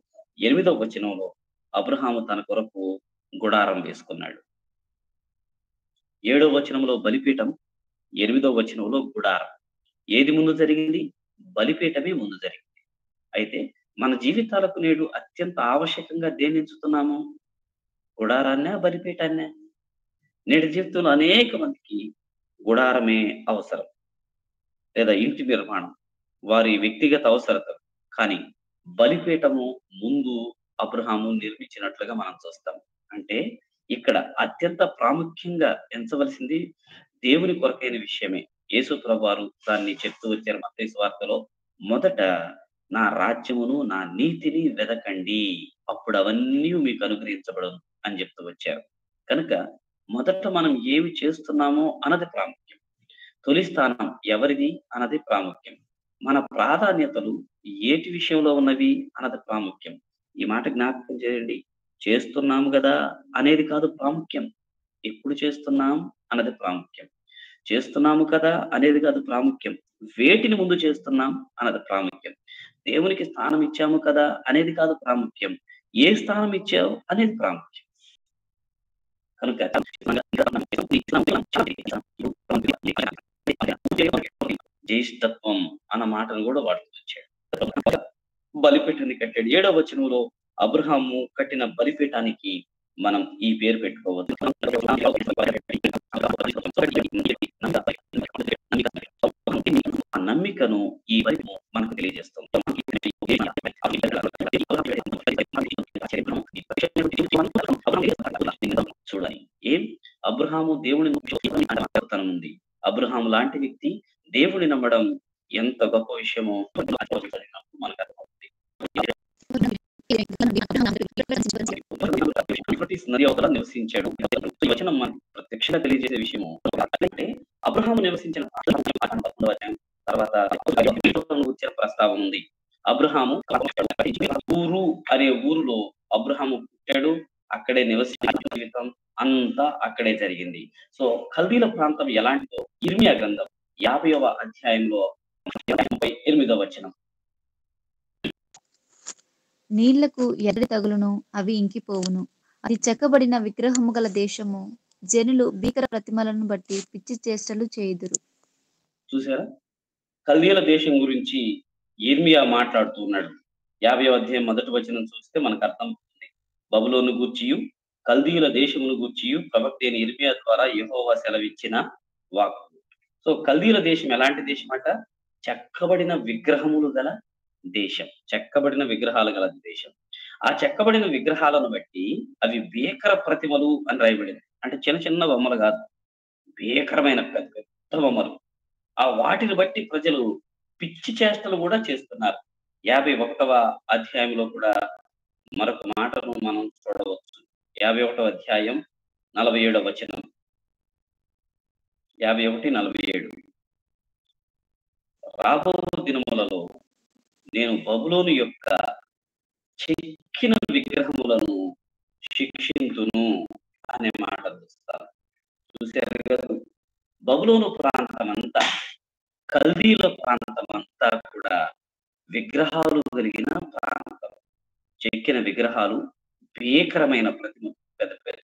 8వ వచనంలో అబ్రహాము తన కొరకు గుడారం వేసుకున్నాడు. 7వ వచనంలో బలిపీఠం, 8వ వచనంలో గుడారం. ఏది ముందు జరిగింది? బలిపీఠమే ముందు జరిగింది. అయితే మన జీవితాలకు నేడు అత్యంత ఆవశ్యకంగా దేన్ని ఎంచుతున్నాము? గుడారాన్నే, బలిపీఠాన్నే? నేటి జీవితంలో అనేక మందికి గుడారమే అవసరం, లేదా ఇంటి నిర్మాణం వారి వ్యక్తిగత అవసరతలు. కానీ బలిపీఠము ముందు అబ్రహాము నిర్మించినట్లుగా మనం చూస్తాం. అంటే ఇక్కడ అత్యంత ప్రాముఖ్యంగా ఎంచవలసింది దేవుని కొరకైన విషయమే. యేసు ప్రభువారు దాన్ని చెప్తూ వచ్చారు మత్తయి సువార్తలో, మొదట నా రాజ్యమును నా నీతిని వెదకండి, అప్పుడు అవన్నీ మీకు అనుగ్రహించబడను అని చెప్తూ వచ్చారు. కనుక మొదట మనం ఏమి చేస్తున్నామో అన్నది ప్రాముఖ్యం. తొలి స్థానం ఎవరిది అన్నది ప్రాముఖ్యం. మన ప్రాధాన్యతలు ఏటి విషయంలో ఉన్నవి అన్నది ప్రాముఖ్యం. ఈ మాట జ్ఞాపకం చేయండి. చేస్తున్నాము గదా! అనేది కాదు ప్రాముఖ్యం. ఎప్పుడు చేస్తున్నాం అన్నది ప్రాముఖ్యం. చేస్తున్నాము కదా! అనేది కాదు ప్రాముఖ్యం. వేటిని ముందు చేస్తున్నాం అన్నది ప్రాముఖ్యం. దేవునికి స్థానం ఇచ్చాము కదా! అనేది కాదు ప్రాముఖ్యం. ఏ స్థానం ఇచ్చావు అనేది ప్రాముఖ్యం. కనుక జ్యేష్ఠత్వం అన్న మాటను కూడా వాడుతూ వచ్చాడు. బలిపీఠాన్ని కట్టాడు. 7వ వచనంలో అబ్రహాము కట్టిన బలిపీఠానికి మనం ఈ పేరు పెట్టుకోవద్దు. ఆ నమ్మికను ఈ బైబిల్ మనకు తెలియజేస్తుంది. చూడాలి. ఏం అబ్రహాము దేవుని తనం ఉంది. అబ్రహాము లాంటి వ్యక్తి దేవుని నమ్మడం ఎంత గొప్ప విషయమో మనకు అర్థమవుతుంది. యూఫ్రటీస్ నది అవతల నివసించాడు. ఈ వచనం మనకు ప్రత్యక్షంగా తెలియజేసే విషయము అంటే అబ్రహాము నివసించిన తర్వాత వచ్చిన ప్రస్తావన ఉంది. అబ్రహాము ఊరు అనే ఊరులో అబ్రహాము పుట్టాడు. అక్కడే నివసించిన జీవితం అంతా అక్కడే జరిగింది. సో కల్దీల ప్రాంతం ఎలాంటిదో ఇర్మియా గ్రంథం 50వ అధ్యాయంలో 38వ వచనం. నీళ్లకు ఎర్రి తగులును, అవి ఇంకిపోవును. అది చెక్కబడిన విగ్రహము గల దేశము. జనులు భీకర ప్రతిమలను బట్టి పిచ్చి చేష్టలు చేయుదురు. చూసారా? కల్దీల దేశం గురించి ఇర్మియా మాట్లాడుతూ ఉన్నాడు. 50వ అధ్యాయం మొదటి వచనం చూస్తే మనకు అర్థం అవుతుంది. బబులోను గూర్చియు కల్దీయుల దేశమును గూర్చియు ప్రవక్త అయిన ఇర్మియా ద్వారా యెహోవా సెలవిచ్చిన వాక్కు. సో కల్దీయుల దేశం ఎలాంటి దేశం అట? చెక్కబడిన విగ్రహములు గల దేశం. చెక్కబడిన విగ్రహాలు గల దేశం. ఆ చెక్కబడిన విగ్రహాలను బట్టి అవి భీకర ప్రతిమలు అని రాయబడింది. అంటే చిన్న చిన్న బొమ్మలు కాదు, భీకరమైన పెద్ద పెద్ద బొమ్మలు. ఆ వాటిని బట్టి ప్రజలు పిచ్చి చేష్టలు కూడా చేస్తున్నారు. 51వ అధ్యాయంలో కూడా మరొక మాటను మనం చూడవచ్చు. 51వ అధ్యాయం 47వ వచనం. 51:47 రాబో దినములలో నేను బబులోను యొక్క చెక్కిన విగ్రహములను శిక్షింతును అనే మాట చూస్తాను. చూశారు కదా? బబులోను ప్రాంతం అంతా, కల్దీల ప్రాంతం అంతా కూడా విగ్రహాలు కలిగిన ప్రాంతం. చెక్కిన విగ్రహాలు, భీకరమైన ప్రతిమ, పెద్ద పెద్ద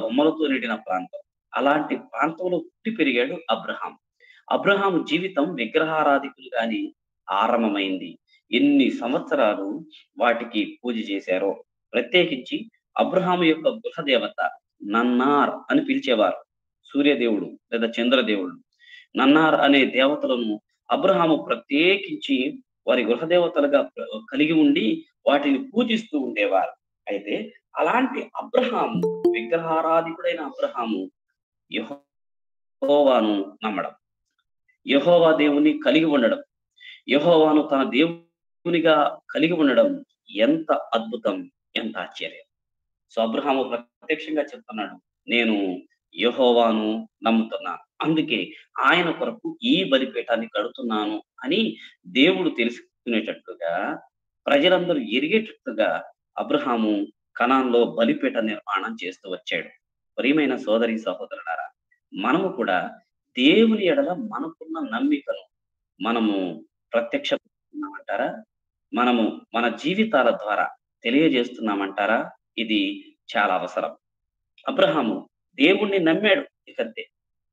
బొమ్మలతో నిండిన ప్రాంతం. అలాంటి ప్రాంతంలో పుట్టి పెరిగాడు అబ్రహాం. అబ్రహాము జీవితం విగ్రహారాధికులుగాని ఆరంభమైంది. ఎన్ని సంవత్సరాలు వాటికి పూజ చేశారో. ప్రత్యేకించి అబ్రహాము యొక్క గృహదేవత నన్నార్ అని పిలిచేవారు. సూర్యదేవుడు లేదా చంద్రదేవుడు. నన్నార్ అనే దేవతలను అబ్రహాము ప్రత్యేకించి వారి గృహదేవతలుగా కలిగి ఉండి వాటిని పూజిస్తూ ఉండేవారు. అయితే అలాంటి అబ్రహాము, విగ్రహారాధికుడైన అబ్రహాము యెహోవాను నమ్మడం, యెహోవా దేవుని కలిగి ఉండడం, యెహోవాను తన దేవునిగా కలిగి ఉండడం ఎంత అద్భుతం, ఎంత ఆశ్చర్యం. సో అబ్రహాము ప్రత్యక్షంగా చెప్తున్నాడు, నేను యెహోవాను నమ్ముతున్నాను. అందుకే ఆయన కొరకు ఈ బలిపీఠాన్ని కడుతున్నాను అని దేవుడు తెలుసుకునేటట్లుగా, ప్రజలందరూ ఎరిగేటట్లుగా అబ్రహాము కనాన్‌లో బలిపీఠ నిర్మాణం చేస్తూ వచ్చాడు. ప్రియమైన సోదరి సహోదరులారా, మనము కూడా దేవుని ఎడల మనకున్న నమ్మికను మనము ప్రత్యక్షపరుస్తున్నామంటారా? మనము మన జీవితాల ద్వారా తెలియజేస్తున్నామంటారా? ఇది చాలా అవసరం. అబ్రహాము దేవుణ్ణి నమ్మాడు. ఇకంతే.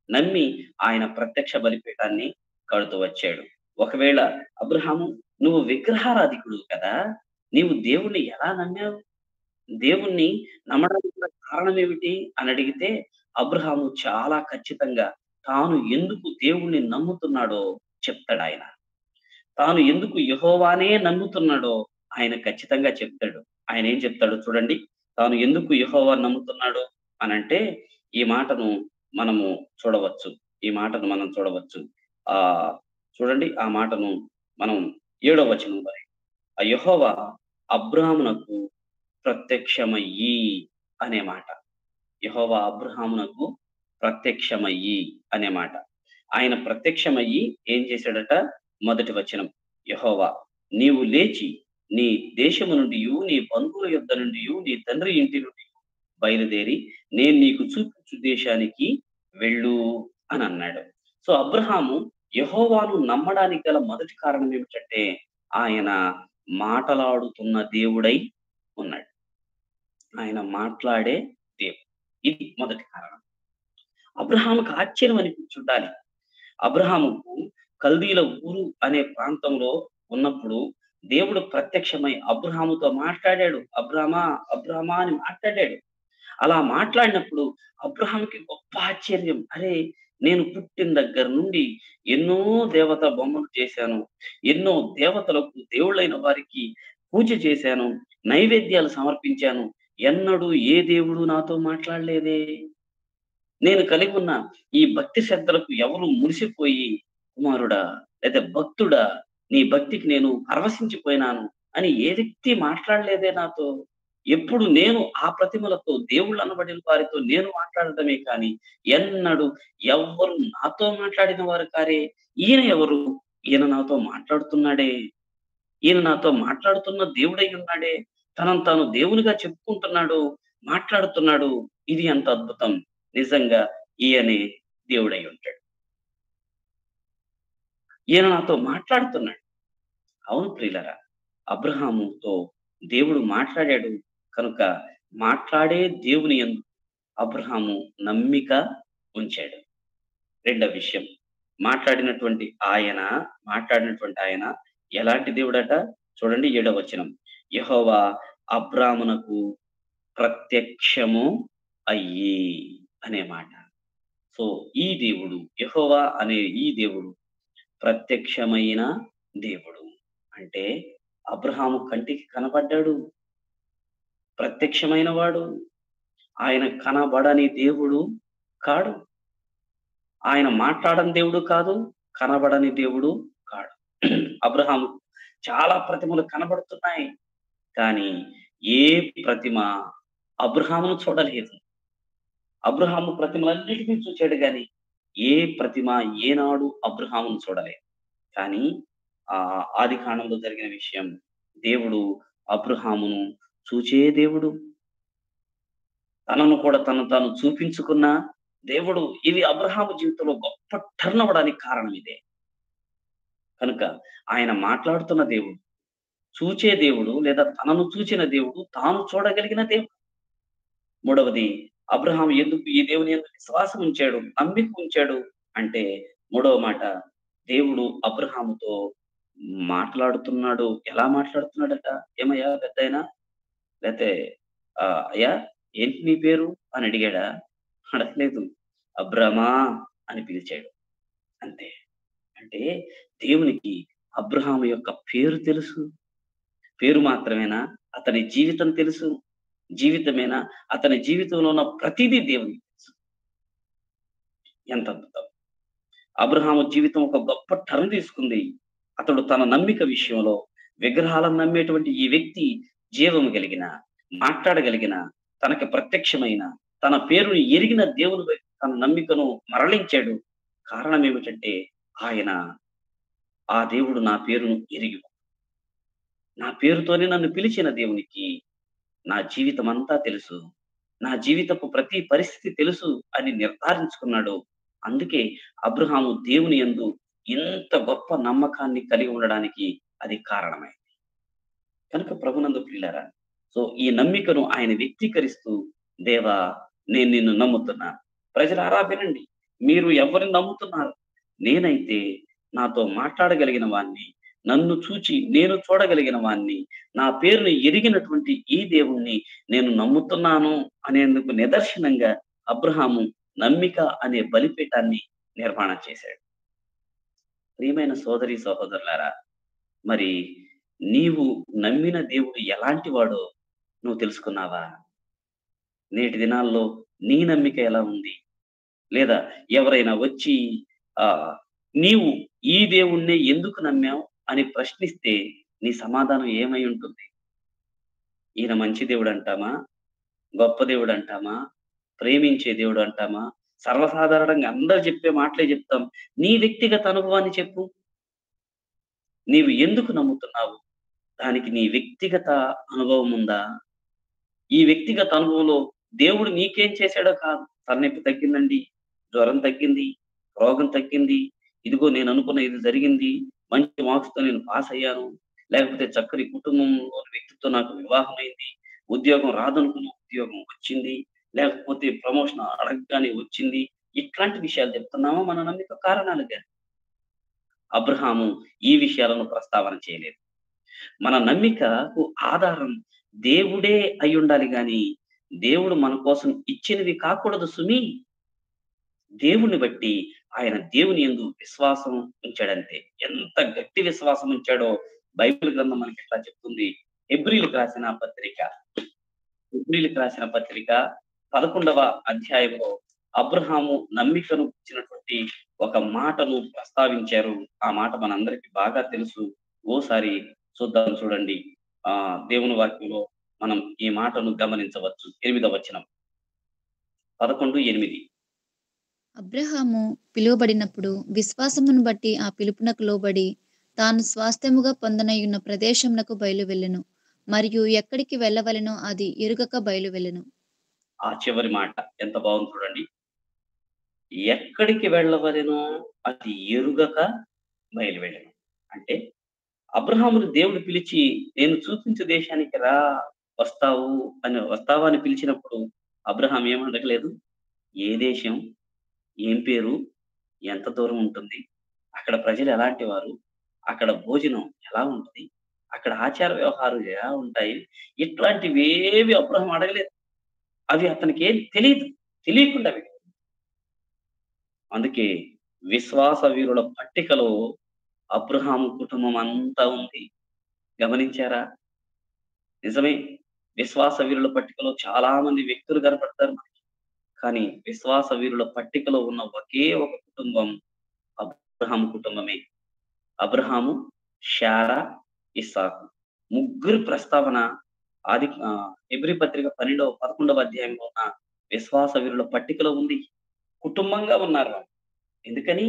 నమ్మి ఆయన ప్రత్యక్ష బలిపీఠాన్ని కడుతూ వచ్చాడు. ఒకవేళ అబ్రహాము, నువ్వు విగ్రహారాధికుడు కదా! నీవు దేవుణ్ణి ఎలా నమ్మావు? దేవుణ్ణి నమ్మడానికి గల కారణం ఏమిటి అని అడిగితే, అబ్రహాము చాలా ఖచ్చితంగా తాను ఎందుకు దేవుణ్ణి నమ్ముతున్నాడో చెప్తాడాయన. తాను ఎందుకు యెహోవానే నమ్ముతున్నాడో ఆయన ఖచ్చితంగా చెప్తాడు. ఆయన ఏం చెప్తాడో చూడండి. తాను ఎందుకు యెహోవాను నమ్ముతున్నాడో అనంటే, ఈ మాటను మనము చూడవచ్చు. ఈ మాటను మనం చూడవచ్చు. చూడండి ఆ మాటను మనం 7వ వచనం వరకు. ఆ యెహోవా అబ్రాహామునకు ప్రత్యక్షమయ్యి అనే మాట. యెహోవా అబ్రాహామునకు ప్రత్యక్షమయ్యి అనే మాట. ఆయన ప్రత్యక్షమయ్యి ఏం చేశాడట? మొదటి వచనం, యెహోవా నీవు లేచి నీ దేశము నుండియు, నీ బంధువుల యొద్ద నుండియు, నీ తండ్రి ఇంటి నుండి బయలుదేరి నేను నీకు చూపించు దేశానికి వెళ్ళు అని అన్నాడు. సో అబ్రహాము యెహోవాను నమ్మడానికి గల మొదటి కారణం ఏమిటంటే, ఆయన మాటలాడుతున్న దేవుడై ఉన్నాడు. ఆయన మాట్లాడే దేవుడు. ఇది మొదటి కారణం. అబ్రహాముకు ఆశ్చర్యం అనిపించుండాలి. అబ్రహాముకు కల్దీల ఊరు అనే ప్రాంతంలో ఉన్నప్పుడు దేవుడు ప్రత్యక్షమై అబ్రహాముతో మాట్లాడాడు. అబ్రామా, అబ్రామా అని మాట్లాడాడు. అలా మాట్లాడినప్పుడు అబ్రహాముకి గొప్ప ఆశ్చర్యం. అరే! నేను పుట్టిన దగ్గర నుండి ఎన్నో దేవతా బొమ్మలు చేశాను. ఎన్నో దేవతలకు, దేవుళ్ళైన వారికి పూజ చేశాను. నైవేద్యాలు సమర్పించాను. ఎన్నడూ ఏ దేవుడు నాతో మాట్లాడలేదే. నేను కలిగి ఉన్న ఈ భక్తి శ్రద్ధలకు ఎవరు మురిసిపోయి, కుమారుడా లేదా భక్తుడా, నీ భక్తికి నేను పరవశించిపోయినాను అని ఏ వ్యక్తి మాట్లాడలేదే నాతో. ఎప్పుడు నేను ఆ ప్రతిమలతో, దేవుళ్ళు అనబడిన వారితో నేను మాట్లాడటమే కానీ ఎన్నడూ ఎవ్వరు నాతో మాట్లాడిన వారు కారే. ఈయన ఎవరు? ఈయన నాతో మాట్లాడుతున్నాడే. ఈయన నాతో మాట్లాడుతున్న దేవుడై ఉన్నాడే. తనను తాను దేవునిగా చెప్పుకుంటున్నాడు, మాట్లాడుతున్నాడు. ఇది ఎంత అద్భుతం. నిజంగా ఈయనే దేవుడై ఉంటాడు. ఈయన నాతో మాట్లాడుతున్నాడు. అవును ప్రియులరా, అబ్రహాముతో దేవుడు మాట్లాడాడు కనుక మాట్లాడే దేవుని యందు అబ్రహాము నమ్మిక ఉంచాడు. రెండవ విషయం, మాట్లాడినటువంటి ఆయన ఎలాంటి దేవుడట? చూడండి 7వ వచనం. యెహోవా అబ్రామునకు ప్రత్యక్షము అయ్యి అనే మాట. సో ఈ దేవుడు, యెహోవా అనే ఈ దేవుడు ప్రత్యక్షమైన దేవుడు. అంటే అబ్రహాము కంటికి కనబడ్డాడు. ప్రత్యక్షమైన వాడు. ఆయన కనబడని దేవుడు కాడు. ఆయన మాట్లాడని దేవుడు కాదు. కనబడని దేవుడు కాడు. అబ్రహాము చాలా ప్రతిమలు కనబడుతున్నాయి. కానీ ఏ ప్రతిమ అబ్రహామును చూడలేదు. అబ్రహాము ప్రతిమలన్నిటినీ చూచాడు గాని ఏ ప్రతిమ ఏనాడు అబ్రహామును చూడలేదు. కానీ ఆదికాండంలో జరిగిన విషయం, దేవుడు అబ్రహామును చూచే దేవుడు. తనను కూడా తాను చూపించుకున్న దేవుడు. ఇది అబ్రహాము జీవితంలో గొప్ప టర్న్ అవ్వడానికి కారణం ఇదే. కనుక ఆయన మాట్లాడుతున్న దేవుడు, చూచే దేవుడు లేదా తనను చూచిన దేవుడు, తాను చూడగలిగిన దేవుడు. మూడవది, అబ్రహాము ఎందుకు ఈ దేవుని యందు విశ్వాసం ఉంచాడు, నమ్మిక ఉంచాడు అంటే, మూడవ మాట, దేవుడు అబ్రహాముతో మాట్లాడుతున్నాడు. ఎలా మాట్లాడుతున్నాడట? "ఏమయ్యా పెద్దాయనా" లేతే "అయ్యా ఏంటి నీ పేరు" అని అడిగాడా? అడగలేదు. "అబ్రామా" అని పిలిచాడు. అంతే. అంటే దేవునికి అబ్రహాము యొక్క పేరు తెలుసు. పేరు మాత్రమేనా? అతని జీవితం తెలుసు. జీవితమేనా? అతని జీవితంలో ఉన్న ప్రతీదీ దేవునికి తెలుసు. ఎంత అద్భుతం! అబ్రహాము జీవితం ఒక గొప్ప టర్న్ తీసుకుంది. అతడు తన నమ్మిక విషయంలో విగ్రహాలను నమ్మేటువంటి ఈ వ్యక్తి జీవము కలిగిన, మాట్లాడగలిగిన, తనకు ప్రత్యక్షమైన, తన పేరుని ఎరిగిన దేవుని వైపు తన నమ్మికను మరలించాడు. కారణం ఏమిటంటే ఆయన ఆ దేవుడు నా పేరును ఎరిగి, నా పేరుతోనే నన్ను పిలిచిన దేవునికి నా జీవితమంతా తెలుసు. నా జీవితపు ప్రతి పరిస్థితి తెలుసు అని నిర్ధారించుకున్నాడు. అందుకే అబ్రహాము దేవుని యందు ఇంత గొప్ప నమ్మకాన్ని కలిగి ఉండడానికి అది కారణమైంది. కనుక ప్రభునందు ప్రియులారా, సో ఈ నమ్మికను ఆయన వ్యక్తీకరిస్తూ, దేవా నేను నిన్ను నమ్ముతున్నాను. ప్రజలారా వినండి. మీరు ఎవరిని నమ్ముతున్నారు? నేనైతే నాతో మాట్లాడగలిగిన వాణ్ణి, నన్ను చూచి నేను చూడగలిగిన వాణ్ణి, నా పేరుని ఎరిగినటువంటి ఈ దేవుణ్ణి నేను నమ్ముతున్నాను అనేందుకు నిదర్శనంగా అబ్రహాము నమ్మిక అనే బలిపీఠాన్ని నిర్మాణం చేశాడు. ప్రియమైన సోదరి సహోదరులారా, మరి నీవు నమ్మిన దేవుడు ఎలాంటి వాడో నువ్వు తెలుసుకున్నావా? నేటి దినాల్లో నీ నమ్మిక ఎలా ఉంది? లేదా ఎవరైనా వచ్చి ఆహ్, నీవు ఈ దేవుణ్ణే ఎందుకు నమ్మావు అని ప్రశ్నిస్తే నీ సమాధానం ఏమై ఉంటుంది? ఈయన మంచి దేవుడంటామా? గొప్ప దేవుడంటామా? ప్రేమించే దేవుడు అంటామా? సర్వసాధారణంగా అందరూ చెప్పే మాటలే చెప్తాం. నీ వ్యక్తిగత అనుభవాన్ని చెప్పు. నీవు ఎందుకు నమ్ముతున్నావు? దానికి నీ వ్యక్తిగత అనుభవం ఉందా? ఈ వ్యక్తిగత అనుభవంలో దేవుడు నీకేం చేశాడో కాదు. తలనొప్పి తగ్గిందండి, జ్వరం తగ్గింది, రోగం తగ్గింది. ఇదిగో నేను అనుకున్న ఇది జరిగింది. మంచి మార్క్స్‌తో నేను పాస్ అయ్యాను. లేకపోతే చక్కని కుటుంబంలోని వ్యక్తితో నాకు వివాహమైంది. ఉద్యోగం రాదనుకున్న ఉద్యోగం వచ్చింది. లేకపోతే ప్రమోషన్ అడగగానే వచ్చింది. ఇట్లాంటి విషయాలు చెప్తున్నామా మన నమ్మిక కారణాలుగా? అబ్రహాము ఈ విషయాలను ప్రస్తావన చేయలేదు. మన నమ్మికకు ఆధారం దేవుడే అయ్యుండాలి గాని, దేవుడు మన కోసం ఇచ్చినవి కాకూడదు సుమీ. దేవుణ్ణి బట్టి ఆయన దేవుని యందు విశ్వాసం ఉంచాడంతే. ఎంత గట్టి విశ్వాసం ఉంచాడో బైబిల్ గ్రంథం మనకి ఇట్లా చెప్తుంది. హెబ్రీయులకు రాసిన పత్రిక, హెబ్రీయులకు రాసిన పత్రిక 11వ అధ్యాయంలో అబ్రహాము నమ్మికను ఇచ్చినటువంటి ఒక మాటను ప్రస్తావించారు. ఆ మాట మనందరికీ బాగా తెలుసు. ఓసారి చూద్దాం చూడండి. దేవుని వాక్యంలో మనం ఈ మాటను గమనించవచ్చు. 8వ వచనం. 11:8. అబ్రహాము పిలువబడినప్పుడు విశ్వాసమును బట్టి ఆ పిలుపునకు లోబడి తాను స్వాస్థ్యముగా పొందనయున్న ప్రదేశమునకు బయలువెళ్ళెను. మరియు ఎక్కడికి వెళ్ళవలెనో అది ఎరుగక బయలువెళ్ళెను. ఆ చివరి మాట ఎంత బాగుంది చూడండి. ఎక్కడికి వెళ్ళవలెనో అది ఎరుగక బయలువెళ్ళెను. అంటే అబ్రహామును దేవుడు పిలిచి, నేను చూపించే దేశానికి రా, వస్తావా అని పిలిచినప్పుడు అబ్రహాం ఏం అడగలేదు. ఏ దేశం? ఏం పేరు? ఎంత దూరం ఉంటుంది? అక్కడ ప్రజలు ఎలాంటి వారు? అక్కడ భోజనం ఎలా ఉంటది? అక్కడ ఆచార వ్యవహారాలు ఎలా ఉంటాయి? ఇట్లాంటివేవి అబ్రహాం అడగలేదు. అవి అతనికేం తెలీదు. తెలియకుండా వెళ్ళింది. అందుకే విశ్వాస వీరుల పట్టికలో అబ్రహాము కుటుంబం అంతా ఉంది. గమనించారా? నిజమే. విశ్వాస వీరుల పట్టికలో చాలా మంది వ్యక్తులు కనపడతారు మనకి. కానీ విశ్వాస వీరుల పట్టికలో ఉన్న ఒకే ఒక కుటుంబం అబ్రహాము కుటుంబమే. అబ్రహాము, శారా, ఇస్సాకు. ముగ్గురు ప్రస్తావన హెబ్రీ పత్రిక 11వ అధ్యాయంలో ఉన్న విశ్వాస వీరుల పట్టికలో ఉంది. కుటుంబంగా ఉన్నారు వాళ్ళు. ఎందుకని?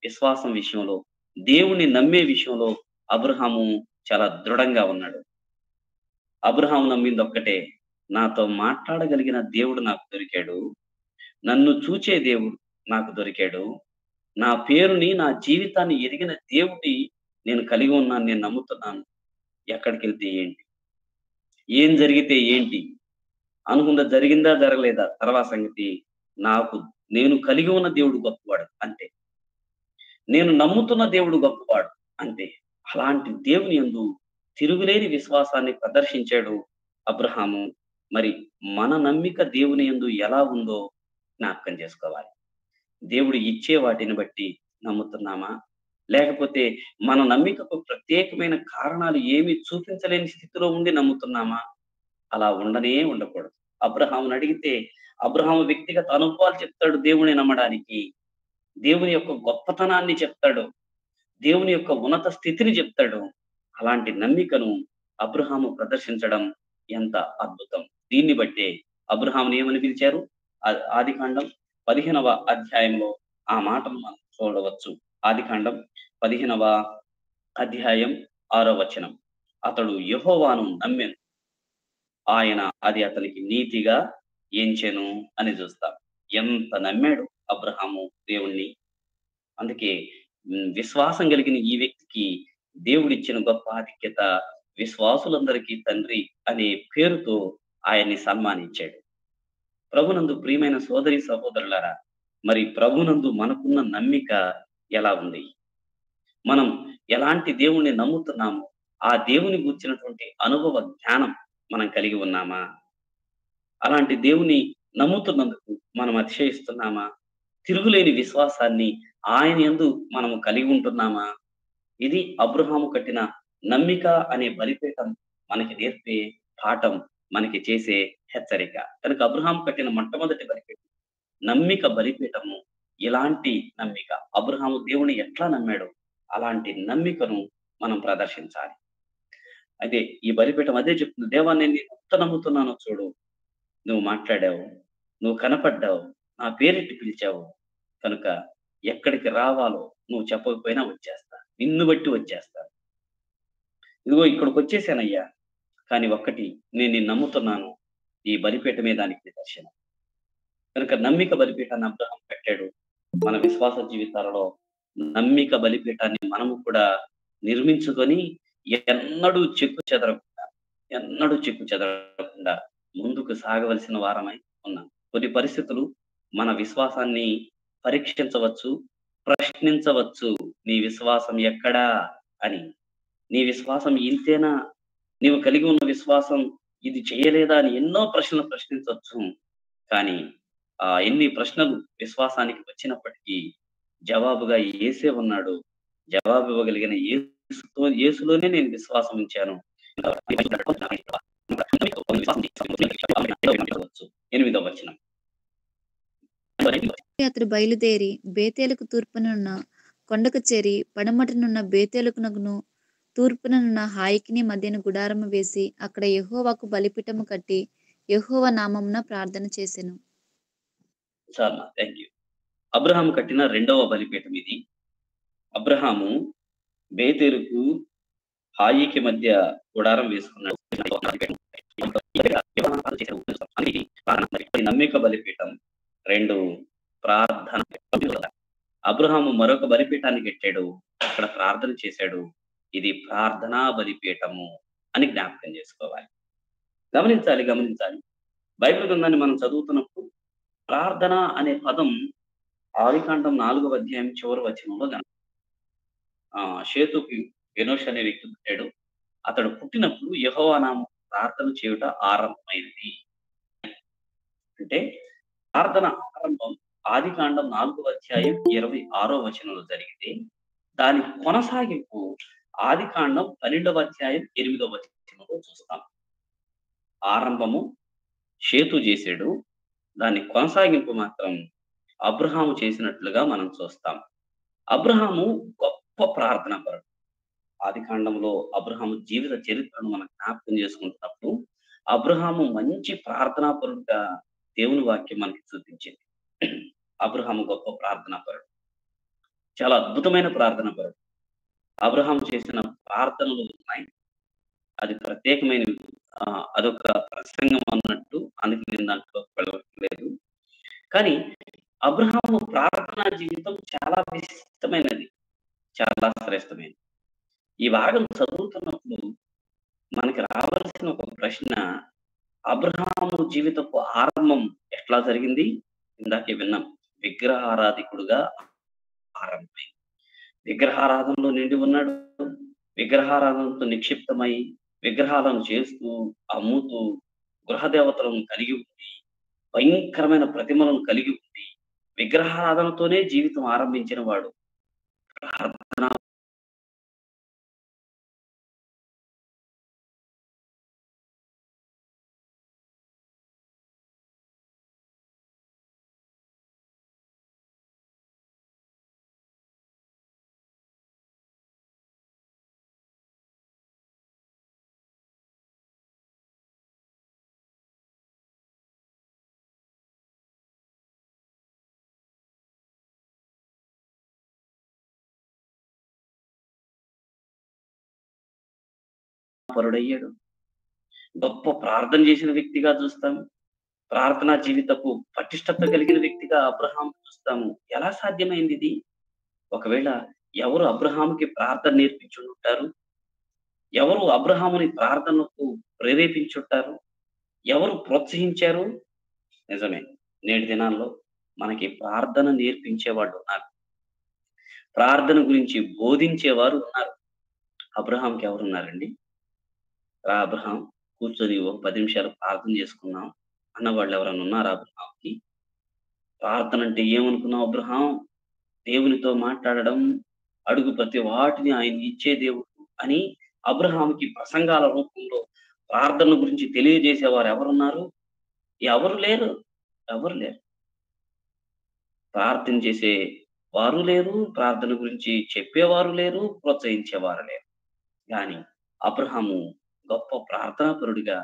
విశ్వాసం విషయంలో, దేవుని నమ్మే విషయంలో అబ్రహాము చాలా దృఢంగా ఉన్నాడు. అబ్రహాము నమ్మింది ఒక్కటే, నాతో మాట్లాడగలిగిన దేవుడు నాకు దొరికాడు. నన్ను చూచే దేవుడు నాకు దొరికాడు. నా పేరుని, నా జీవితాన్ని ఎరిగిన దేవుడిని నేను కలిగి ఉన్నాను. నేను నమ్ముతున్నాను. ఎక్కడికెళ్తే ఏంటి? ఏం జరిగితే ఏంటి? అనుకుందా జరిగిందా జరగలేదా తర్వాత సంగతి. నేను కలిగి ఉన్న దేవుడు గొప్పవాడు అంతే. నేను నమ్ముతున్న దేవుడు గొప్పవాడు అంతే. అలాంటి దేవుని యందు తిరుగులేని విశ్వాసాన్ని ప్రదర్శించాడు అబ్రహాము. మరి మన నమ్మిక దేవుని యందు ఎలా ఉందో జ్ఞాపకం చేసుకోవాలి. దేవుడు ఇచ్చే వాటిని బట్టి నమ్ముతున్నామా? లేకపోతే మన నమ్మికకు ప్రత్యేకమైన కారణాలు ఏమి చూపించలేని స్థితిలో ఉండి నమ్ముతున్నామా? అలా ఉండకూడదు. అబ్రహాముని అడిగితే అబ్రహాము వ్యక్తిగత అనుభవాలు చెప్తాడు దేవుని నమ్మడానికి. దేవుని యొక్క గొప్పతనాన్ని చెప్తాడు. దేవుని యొక్క ఉన్నత స్థితిని చెప్తాడు. అలాంటి నమ్మికను అబ్రహాము ప్రదర్శించడం ఎంత అద్భుతం. దీన్ని బట్టే అబ్రహాముని ఏమని పిలిచారు? ఆదికాండం 15వ అధ్యాయంలో ఆ మాటను మనం చూడవచ్చు. ఆదికాండం 15వ అధ్యాయం 6వ వచనం. అతడు యెహోవాను నమ్మెను, ఆయన అది అతనికి నీతిగా ఎంచెను అని చూస్తాం. ఎంత నమ్మాడు అబ్రహాము దేవుణ్ణి. అందుకే విశ్వాసం కలిగిన ఈ వ్యక్తికి దేవుడిచ్చిన గొప్ప ఆధిక్యత విశ్వాసులందరికీ తండ్రి అనే పేరుతో ఆయన్ని సన్మానించాడు. ప్రభునందు ప్రియమైన సోదరి సహోదరులారా, మరి ప్రభునందు మనకున్న నమ్మిక ఎలా ఉంది? మనం ఎలాంటి దేవుణ్ణి నమ్ముతున్నాము? ఆ దేవుని గూర్చినటువంటి అనుభవ జ్ఞానం మనం కలిగి ఉన్నామా? అలాంటి దేవుని నమ్ముతున్నందుకు మనం అతిశయిస్తున్నామా? తిరుగులేని విశ్వాసాన్ని ఆయన యందు మనము కలిగి ఉంటున్నామా? ఇది అబ్రహాము కట్టిన నమ్మిక అనే బలిపీఠం మనకి నేర్పే పాఠం, మనకి చేసే హెచ్చరిక. కనుక అబ్రహాము కట్టిన మొట్టమొదటి బలిపీఠం నమ్మిక బలిపీఠము. ఇలాంటి నమ్మిక అబ్రహాము దేవుని ఎట్లా నమ్మాడు అలాంటి నమ్మికను మనం ప్రదర్శించాలి. అయితే ఈ బలిపీఠం అదే చెప్తుంది, దేవా నేను ఎంత నమ్ముతున్నానో చూడు, నువ్వు మాట్లాడావు, నువ్వు కనపడ్డావు, నా పేరెట్టి పిలిచావు, కనుక ఎక్కడికి రావాలో నువ్వు చెప్పకపోయినా వచ్చేస్తా, నిన్ను బట్టి వచ్చేస్తా. ఇదిగో ఇక్కడికి వచ్చేసానయ్యా, కానీ ఒక్కటి నేను నిన్ను నమ్ముతున్నాను, ఈ బలిపీఠమే దానికి నిదర్శనం. కనుక నమ్మిక బలిపీఠాన్ని అబ్రహాం పెట్టాడు. మన విశ్వాస జీవితాలలో నమ్మిక బలిపీఠాన్ని మనము కూడా నిర్మించుకొని ఎన్నడూ చెక్కు చెదరకుండా ముందుకు సాగవలసిన వారమై ఉన్నాం. కొన్ని పరిస్థితులు మన విశ్వాసాన్ని పరీక్షించవచ్చు, ప్రశ్నించవచ్చు. నీ విశ్వాసం ఎక్కడా అని, నీ విశ్వాసం ఇంతేనా, నీవు కలిగి ఉన్న విశ్వాసం ఇది చేయలేదా అని ఎన్నో ప్రశ్నలు ప్రశ్నించవచ్చు. కానీ ఎన్ని ప్రశ్నలు విశ్వాసానికి వచ్చినప్పటికీ జవాబుగా యేసే ఉన్నాడు. జవాబు ఇవ్వగలిగిన యేసులోనే నేను విశ్వాసం ఉంచాను. 8వ వచనం. అతడు బయలుదేరి బేతేలుకు తూర్పునున్న కొండకు చేరి పడమటనున్న బేతేలుకునకును తూర్పుననున్న హాయికిని మధ్యన గుడారము వేసి అక్కడ యెహోవాకు బలిపీఠము కట్టి యెహోవా నామమున ప్రార్థన చేసెను. చాలా థ్యాంక్ యూ. అబ్రహాము కట్టిన రెండవ బలిపీఠం ఇది. అబ్రహాము బేతేలుకు హాయికి మధ్య గుడారం వేసుకున్నాడు. నమ్మిక బలిపీఠం, 2 ప్రార్థన. అబ్రహాము మరొక బలిపీఠాన్ని కట్టాడు, అక్కడ ప్రార్థన చేశాడు. ఇది ప్రార్థనా బలిపీఠము అని జ్ఞాపకం చేసుకోవాలి. గమనించాలి. బైబిల్ గ్రంథాన్ని మనం చదువుతున్నప్పుడు ప్రార్థన అనే పదం ఆదికాండం 4వ అధ్యాయం చివరి వచనంలో షేతుకి ఎనోష్ అనే వ్యక్తి పుట్టాడు. అతడు పుట్టినప్పుడు యెహోవా నామమున ప్రార్థన చేయుట ఆరంభమైనది. అంటే ప్రార్థన ఆరంభం ఆదికాండం 4వ అధ్యాయం 26వ వచనంలో జరిగితే, దాని కొనసాగింపు ఆదికాండం 12వ అధ్యాయం 8వ వచనంలో చూస్తాం. ఆరంభము షేతు చేశాడు, దాని కొనసాగింపు మాత్రం అబ్రహాము చేసినట్లుగా మనం చూస్తాం. అబ్రహాము గొప్ప ప్రార్థనా పరుడు. ఆదికాండంలో అబ్రహాము జీవిత చరిత్రను మనం జ్ఞాపకం చేసుకుంటున్నప్పుడు అబ్రహాము మంచి ప్రార్థనా పరుడుగా దేవుని వాక్యం మనకి చూపించింది. అబ్రహాము గొప్ప ప్రార్థనా పరుడు, చాలా అద్భుతమైన ప్రార్థనా పరుడు. అబ్రహాము చేసిన ప్రార్థనలు ఉన్నాయి, అది ప్రత్యేకమైన అదొక ప్రసంగం అన్నట్టు, అందుకే నేను దాంట్లో వెళ్ళలేదు. కానీ అబ్రహాము ప్రార్థనా జీవితం చాలా విశిష్టమైనది, చాలా శ్రేష్టమైనది. ఈ భాగం చదువుతున్నప్పుడు మనకి రావాల్సిన ఒక ప్రశ్న, అబ్రహాము జీవితపు ఆరంభం ఎట్లా జరిగింది? ఇందాకే విన్నాం. విగ్రహారాధికుడుగా ఆరంభమైంది. విగ్రహారాధనలో నిండి ఉన్నాడు. విగ్రహారాధనతో నిక్షిప్తమై విగ్రహాలను చేస్తూ, అమ్ముతూ, గృహదేవతలను కలిగి ఉండి, భయంకరమైన ప్రతిమలను కలిగి ఉండి, విగ్రహారాధనతోనే జీవితం ఆరంభించిన వాడు. ప్రార్థనా పరుడయ్యాడు. గొప్ప ప్రార్థన చేసిన వ్యక్తిగా చూస్తాం. ప్రార్థనా జీవితపు పటిష్టత కలిగిన వ్యక్తిగా అబ్రహాం చూస్తాము. ఎలా సాధ్యమైంది ఇది? ఒకవేళ ఎవరు అబ్రహాముకి ప్రార్థన నేర్పించుంటారు? ఎవరు అబ్రహాముని ప్రార్థనకు ప్రేరేపించుంటారు? ఎవరు ప్రోత్సహించారు? నిజమే. నేటి దినాల్లో మనకి ప్రార్థన నేర్పించేవాళ్ళు ఉన్నారు. ప్రార్థన గురించి బోధించేవారు ఉన్నారు. అబ్రహాంకి ఎవరున్నారండి? రా అబ్రహాం కూర్చొని ఒక 10 నిమిషాలు ప్రార్థన చేసుకుందాం అన్నవాళ్ళు ఎవరైనా ఉన్నారా అబ్రహాంకి? ప్రార్థన అంటే ఏమనుకున్నావు అబ్రహాం? దేవునితో మాట్లాడడం, అడుగు ప్రతి వాటిని ఆయన ఇచ్చే దేవుడు అని అబ్రహాముకి ప్రసంగాల రూపంలో ప్రార్థన గురించి తెలియజేసేవారు ఎవరున్నారు? ఎవరు లేరు. ఎవరు లేరు. ప్రార్థన చేసే వారు లేరు. ప్రార్థన గురించి చెప్పేవారు లేరు. ప్రోత్సహించేవారు లేరు. గాని అబ్రహాము గొప్ప ప్రార్థనాపరుడిగా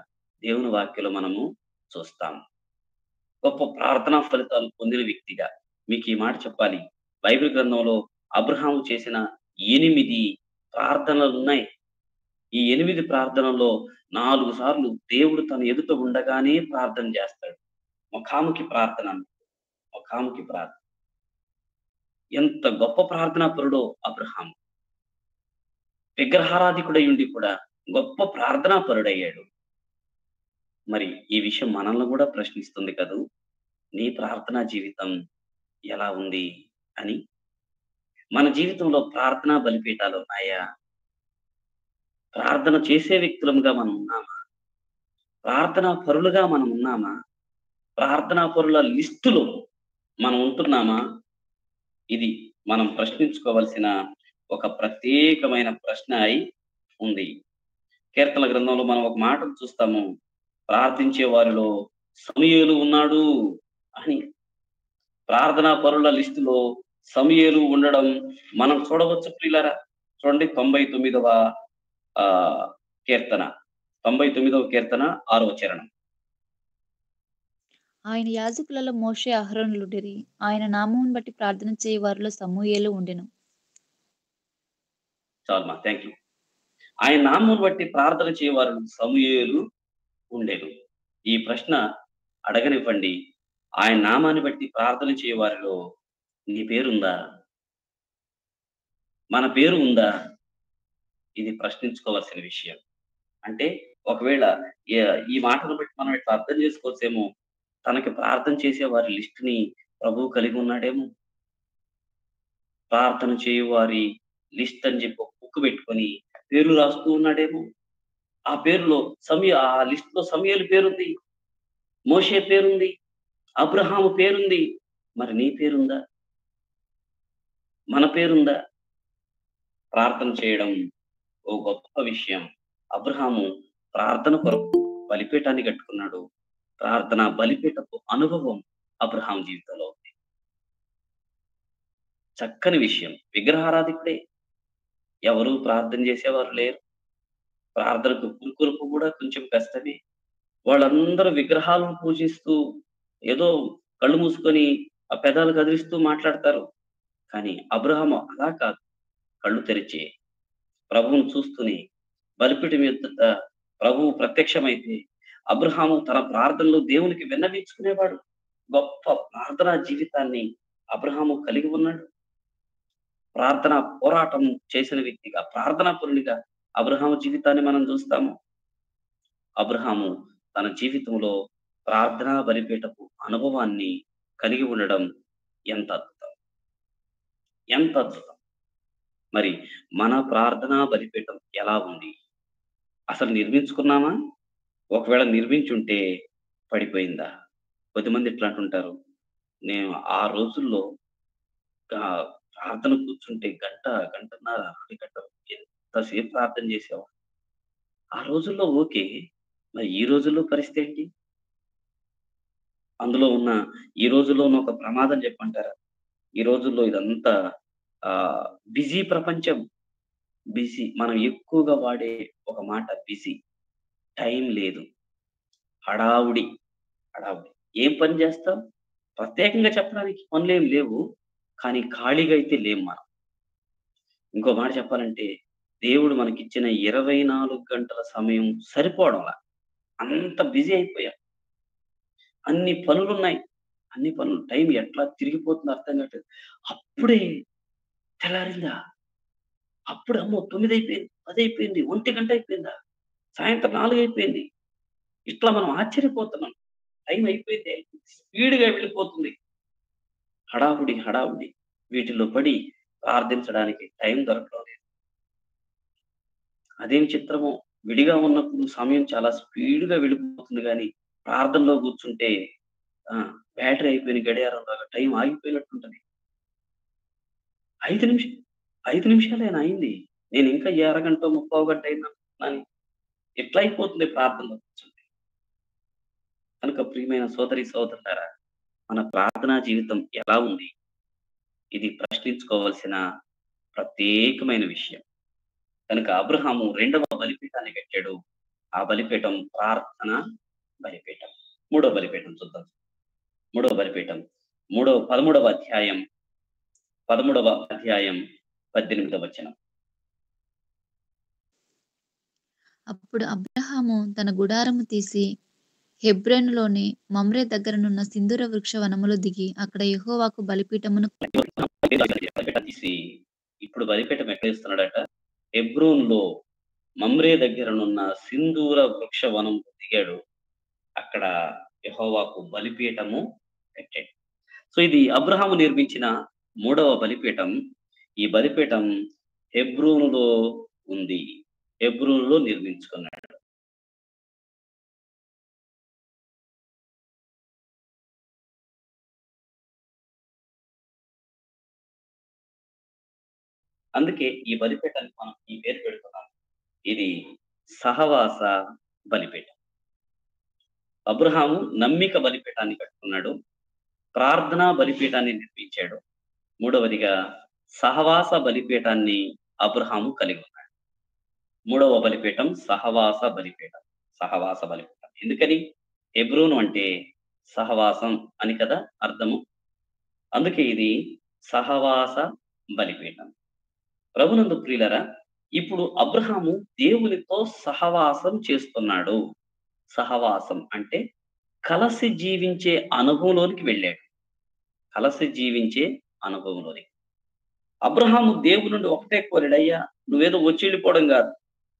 దేవుని వాక్యంలో మనము చూస్తాం. గొప్ప ప్రార్థనా ఫలితాలు పొందిన వ్యక్తిగా. మీకు ఈ మాట చెప్పాలి. బైబిల్ గ్రంథంలో అబ్రహాము చేసిన 8 ప్రార్థనలున్నాయి. ఈ 8 ప్రార్థనల్లో 4 సార్లు దేవుడు తన ఎదుట ఉండగానే ప్రార్థన చేస్తాడు. ముఖాముఖి ప్రార్థన అన్నమాట. ముఖాముఖి ప్రార్థన. ఎంత గొప్ప ప్రార్థనాపరుడో అబ్రహాము. విగ్రహారాధికుడై ఉండి కూడా గొప్ప ప్రార్థనాపరుడయ్యాడు. మరి ఈ విషయం మనల్ని కూడా ప్రశ్నిస్తుంది కదూ! నీ ప్రార్థనా జీవితం ఎలా ఉంది అని? మన జీవితంలో ప్రార్థనా బలిపీఠాలు ఉన్నాయా? ప్రార్థన చేసే వ్యక్తులముగా మనం ఉన్నామా? ప్రార్థనా పరులుగా మనం ఉన్నామా? ప్రార్థనా పరుల లిస్టులో మనం ఉంటున్నామా? ఇది మనం ప్రశ్నించుకోవలసిన ఒక ప్రత్యేకమైన ప్రశ్న అయి ఉంది. కీర్తనల గ్రంథంలో మనం ఒక మాటను చూస్తాము. ప్రార్థించే వారిలో సమూయేలు ఉన్నాడు అని. ప్రార్థనా పరుల లిస్టులో సమూయేలు ఉండడం మనం చూడవచ్చు ప్రియులారా. చూడండి 99వ కీర్తన. 99వ కీర్తన 6వ చరణం. ఆయన యాజకులలో మోషే అహరోనులుండిరి. ఆయన నామమును బట్టి ప్రార్థన చేయు వారిలో సమూయేలు ఉండెను. చాలమ్మా, థ్యాంక్ యూ. ఆయన నామమును బట్టి ప్రార్థన చేయవారు సమూయేలు ఉండెను. ఈ ప్రశ్న అడగనివ్వండి. ఆయన నామాన్ని బట్టి ప్రార్థన చేయవారిలో నీ పేరుందా? మన పేరు ఉందా? ఇది ప్రశ్నించుకోవాల్సిన విషయం. అంటే ఒకవేళ ఈ మాటను బట్టి మనం ఇట్లా అర్థం చేసుకోవచ్చేమో, తనకి ప్రార్థన చేసే వారి లిస్ట్‌ని ప్రభువు కలిగి ఉన్నాడేమో. ప్రార్థన చేయువారి లిస్ట్ అని చెప్పి ఒక బుక్ పెట్టుకొని పేర్లు రాస్తూ ఉన్నాడేమో. ఆ పేరులో ఆ లిస్ట్‌లో సమూయేలు పేరుంది. మోషే పేరుంది. అబ్రహాము పేరుంది. మరి నీ పేరుందా? మన పేరుందా? ప్రార్థన చేయడం ఓ గొప్ప విషయం. అబ్రహాము ప్రార్థన కొరకు బలిపీఠాన్ని కట్టుకున్నాడు. ప్రార్థన బలిపీఠపు అనుభవం అబ్రహాం జీవితంలో ఉంది. చక్కని విషయం. విగ్రహారాధికుడే. ఎవరు ప్రార్థన చేసేవారు లేరు. ప్రార్థనకు పురుకొల్పు కూడా కొంచెం కష్టమే. వాళ్ళందరూ విగ్రహాలను పూజిస్తూ ఏదో కళ్ళు మూసుకొని ఆ పెదాలు కదిలిస్తూ మాట్లాడతారు. కానీ అబ్రహాము అలా కాదు. కళ్ళు తెరిచి ప్రభువును చూస్తూనే బలిపీఠం ఎదుట ప్రభువు ప్రత్యక్షమైతే అబ్రహాము తన ప్రార్థనలో దేవునికి విన్నవించుకునేవాడు. గొప్ప ప్రార్థనా జీవితాన్ని అబ్రహాము కలిగి ఉన్నాడు. ప్రార్థన పోరాటం చేసిన వ్యక్తిగా, ప్రార్థనా పరునిగా అబ్రహాము జీవితాన్ని మనం చూస్తాము. అబ్రహాము తన జీవితంలో ప్రార్థనా బలిపీఠపు అనుభవాన్ని కలిగి ఉండడం ఎంత అద్భుతం! ఎంత అద్భుతం! మరి మన ప్రార్థనా బలిపీఠం ఎలా ఉంది? అసలు నిర్మించుకున్నామా? ఒకవేళ నిర్మించుంటే పడిపోయిందా? కొద్దిమంది ఇట్లా అంటుంటారు, నేను ఆ రోజుల్లో ప్రార్థన కూర్చుంటే గంట, గంటన్నర, 2 గంటలు ఎంతసేపు ప్రార్థన చేసేవాడిని. ఆ రోజుల్లో ఓకే. మరి ఈ రోజుల్లో పరిస్థితి ఏంటి? అందులో ఉన్న ఈ రోజుల్లో ఉన్న ఒక ప్రమాదం చెప్పమంటారా? ఈ రోజుల్లో ఇదంతా ఆహ్, బిజీ ప్రపంచం. బిజీ. మనం ఎక్కువగా వాడే ఒక మాట బిజీ. టైం లేదు. హడావుడి, హడావుడి. ఏం పని చేస్తాం? ప్రత్యేకంగా చెప్పడానికి పనులేం లేవు. కానీ ఖాళీగా అయితే లేము మనం. ఇంకో మాట చెప్పాలంటే, దేవుడు మనకిచ్చిన 24 గంటల సమయం సరిపోవడంలా. అంత బిజీ అయిపోయాం. అన్ని పనులున్నాయి. అన్ని పనులు టైం ఎట్లా తిరిగిపోతుందో అర్థం కావట్లేదు. అప్పుడే తెల్లారిందా? అప్పుడు అమ్మో! 9 అయిపోయింది, 10 అయిపోయింది, 1 అయిపోయిందా? సాయంత్రం 4 అయిపోయింది. ఇట్లా మనం ఆశ్చర్యపోతున్నాం. టైం అయిపోయిందే. స్పీడ్‌గా వెళ్ళిపోతుంది. హడావుడి, హడావుడి. వీటిలో పడి ప్రార్థించడానికి టైం దొరకడం లేదు. అదేం చిత్రమో! విడిగా ఉన్నప్పుడు సమయం చాలా స్పీడ్‌గా వెళ్ళిపోతుంది గానీ, ప్రార్థనలో కూర్చుంటే ఆ! బ్యాటరీ అయిపోయిన గడియారంలాగా టైం ఆగిపోయినట్టుంటది. 5 నిమిష 5 నిమిషాలేనా అయింది. నేనింకా ఈ అరగంటో, ముప్పావు గంట అయిందనుకుంటున్నాను. ఇట్లా అయిపోతుంది ప్రార్థనలో కూర్చుంటే. కనుక ప్రియమైన సోదరి సోదరులారా, మన ప్రార్థనా జీవితం ఎలా ఉంది? ఇది ప్రశ్నించుకోవాల్సిన ప్రత్యేకమైన విషయం. కనుక అబ్రహాము రెండవ బలిపీఠాన్ని కట్టాడు. ఆ బలిపీఠం ప్రార్థన బలిపీఠం. మూడో బలిపీఠం చూద్దాం. మూడో బలిపీఠం. 13వ అధ్యాయం 18వ వచనం. అప్పుడు అబ్రాహాము తన గుడారము తీసి హెబ్రోనులోని మమ్రే దగ్గరనున్న సింధూర వృక్ష వనములో దిగి అక్కడ యెహోవాకు బలిపీఠమును బలిపీఠం తీసి ఇప్పుడు బలిపీఠం ఎక్కడ ఇస్తున్నాడట? హెబ్రోన్‌లో మమ్రే దగ్గరనున్న సింధూర వృక్ష వనంలో దిగాడు. అక్కడ యెహోవాకు బలిపీఠము కట్టాడు. సో, ఇది అబ్రహాము నిర్మించిన మూడవ బలిపీఠం. ఈ బలిపీఠం హెబ్రోనులో ఉంది. హెబ్రోనులో నిర్మించుకున్నాడు. అందుకే ఈ బలిపీఠానికి మనం ఈ పేరు పెడుతున్నాం. ఇది సహవాస బలిపీఠం. అబ్రహాము నమ్మిక బలిపీఠాన్ని కట్టుకున్నాడు. ప్రార్థనా బలిపీఠాన్ని నిర్మించాడు. మూడవదిగా సహవాస బలిపీఠాన్ని అబ్రహాము కలిగి ఉన్నాడు. మూడవ బలిపీఠం సహవాస బలిపీఠం. సహవాస బలిపీఠం. ఎందుకని? హెబ్రోను అంటే సహవాసం అని కదా అర్థము. అందుకే ఇది సహవాస బలిపీఠం. ప్రభునందు ప్రియులారా, ఇప్పుడు అబ్రహాము దేవునితో సహవాసం చేస్తున్నాడు. సహవాసం అంటే కలసి జీవించే అనుభవంలోనికి వెళ్ళాడు. కలసి జీవించే అనుభవంలోనికి. అబ్రహాము దేవుని నుండి ఒకటే కోరాడు, అయ్యా నువ్వేదో వచ్చి వెళ్ళిపోవడం కాదు.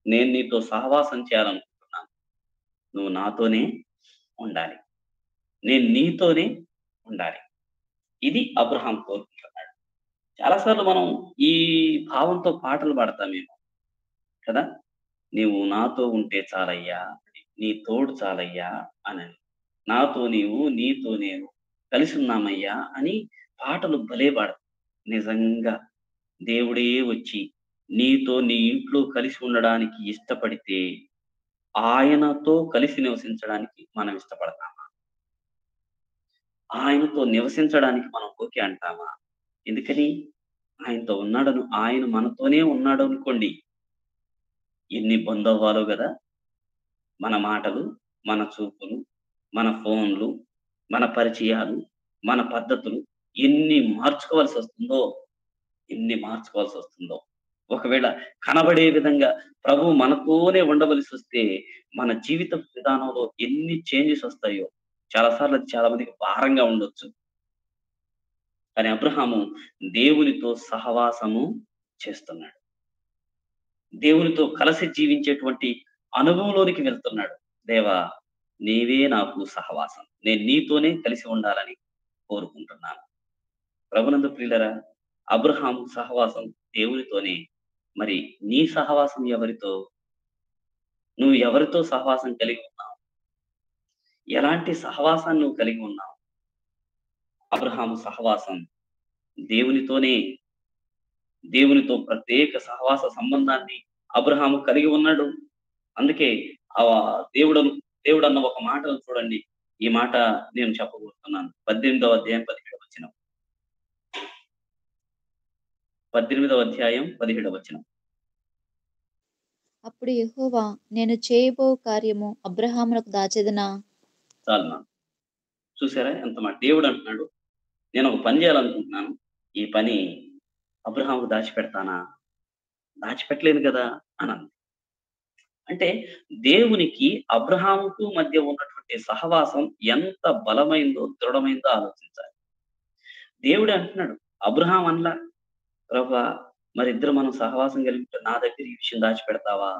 నేను నీతో సహవాసం చేయాలనుకుంటున్నాను. నువ్వు నాతోనే ఉండాలి. నేను నీతోనే ఉండాలి. ఇది అబ్రహాం కోరుకుంటున్నాడు. చాలా సార్లు మనం ఈ భావంతో పాటలు పాడతామేమో కదా! నీవు నాతో ఉంటే చాలయ్యా, నీ తోడు చాలయ్యా అనని. నాతో నీవు, నీతో నేను కలిసున్నామయ్యా అని పాటలు భలే పాడతాం. నిజంగా దేవుడే వచ్చి నీతో నీ ఇంట్లో కలిసి ఉండడానికి ఇష్టపడితే, ఆయనతో కలిసి నివసించడానికి మనం ఇష్టపడతామా? ఆయనతో నివసించడానికి మనం ఓకే అంటామా? ఎందుకని? ఆయనతో ఉన్నాడను ఆయన మనతోనే ఉన్నాడనుకోండి. ఎన్ని బంధవ్వాలో గదా! మన మాటలు, మన చూపులు, మన ఫోన్‌లు, మన పరిచయాలు, మన పద్ధతులు ఎన్ని మార్చుకోవాల్సొస్తుందో, ఎన్ని మార్చుకోవాల్సొస్తుందో. ఒకవేళ కనబడే విధంగా ప్రభువు మనతోనే ఉండవలసొస్తే, మన జీవిత విధానంలో ఎన్ని చేంజెస్ ఒస్తాయో, చాలా సార్లు అది చాలా మందికి భారంగా ఉండొచ్చు. కానీ అబ్రహాము దేవునితో సహవాసము చేస్తున్నాడు. దేవునితో కలిసి జీవించేటువంటి అనుభవంలోనికి వెళ్తున్నాడు. దేవా! నీవే నాకు సహవాసం. నేను నీతోనే కలిసి ఉండాలని కోరుకుంటున్నాను. ప్రభునందు ప్రియులరా, అబ్రహాము సహవాసం దేవునితోనే. మరి నీ సహవాసం ఎవరితో? నువ్వు ఎవరితో సహవాసం కలిగి ఉన్నావు? ఎలాంటి సహవాసాన్ని నువ్వు కలిగి ఉన్నావు? అబ్రహాము సహవాసం దేవునితోనే. దేవునితో ప్రత్యేక సహవాస సంబంధాన్ని అబ్రహాము కలిగి ఉన్నాడు. అందుకే ఆ దేవుడు దేవుడన్న ఒక మాటను చూడండి. ఈ మాట నేను చెప్పబోతున్నాను. 18వ అధ్యాయం 17వ వచనం. 18వ అధ్యాయం 17వ వచనం. అప్పుడు యెహోవా, నేను చేయబో కార్యము అబ్రహామునకు దాచెదనా? చాలునా? చూసారా ఎంత మాట? దేవుడు అంటున్నాడు, నేను ఒక పని చేయాలనుకుంటున్నాను. ఈ పని అబ్రహాముకు దాచిపెడతానా? దాచిపెట్టలేను కదా అనంది. అంటే దేవునికి అబ్రహాముకు మధ్య ఉన్నటువంటి సహవాసం ఎంత బలమైందో, దృఢమైందో ఆలోచించాలి. దేవుడే అంటున్నాడు. అబ్రహాం అనలా, ప్రభువా మరిద్దరం మనం సహవాసం కలిగి ఉంటే నా దగ్గర ఈ విషయం దాచిపెడతావా?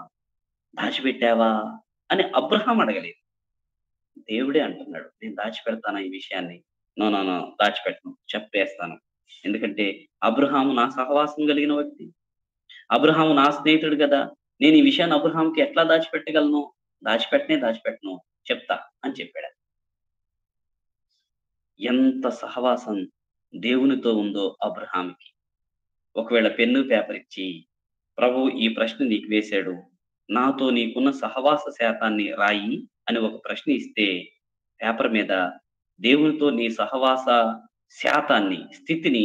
దాచిపెట్టావా? అని అబ్రహాం అడగలేదు. దేవుడే అంటున్నాడు. నేను దాచిపెడతానా ఈ విషయాన్ని? నో, నో, నో, దాచిపెట్టను. చెప్పేస్తాను. ఎందుకంటే అబ్రహాము నా సహవాసం కలిగిన వ్యక్తి. అబ్రహాము నా స్నేహితుడు గదా! నేను ఈ విషయాన్ని అబ్రహాముకి ఎట్లా దాచిపెట్టగలను? దాచిపెట్టను. చెప్తా అని చెప్పాడు. ఎంత సహవాసం దేవునితో ఉందో అబ్రహాముకి. ఒకవేళ పెన్ను, పేపర్ ఇచ్చి, ప్రభువు ఈ ప్రశ్న నీకు వేశాడు. నాతో నీకున్న సహవాస శాతాన్ని రాయి అని ఒక ప్రశ్న ఇస్తే, పేపర్ మీద దేవునితో నీ సహవాస శాతాన్ని, స్థితిని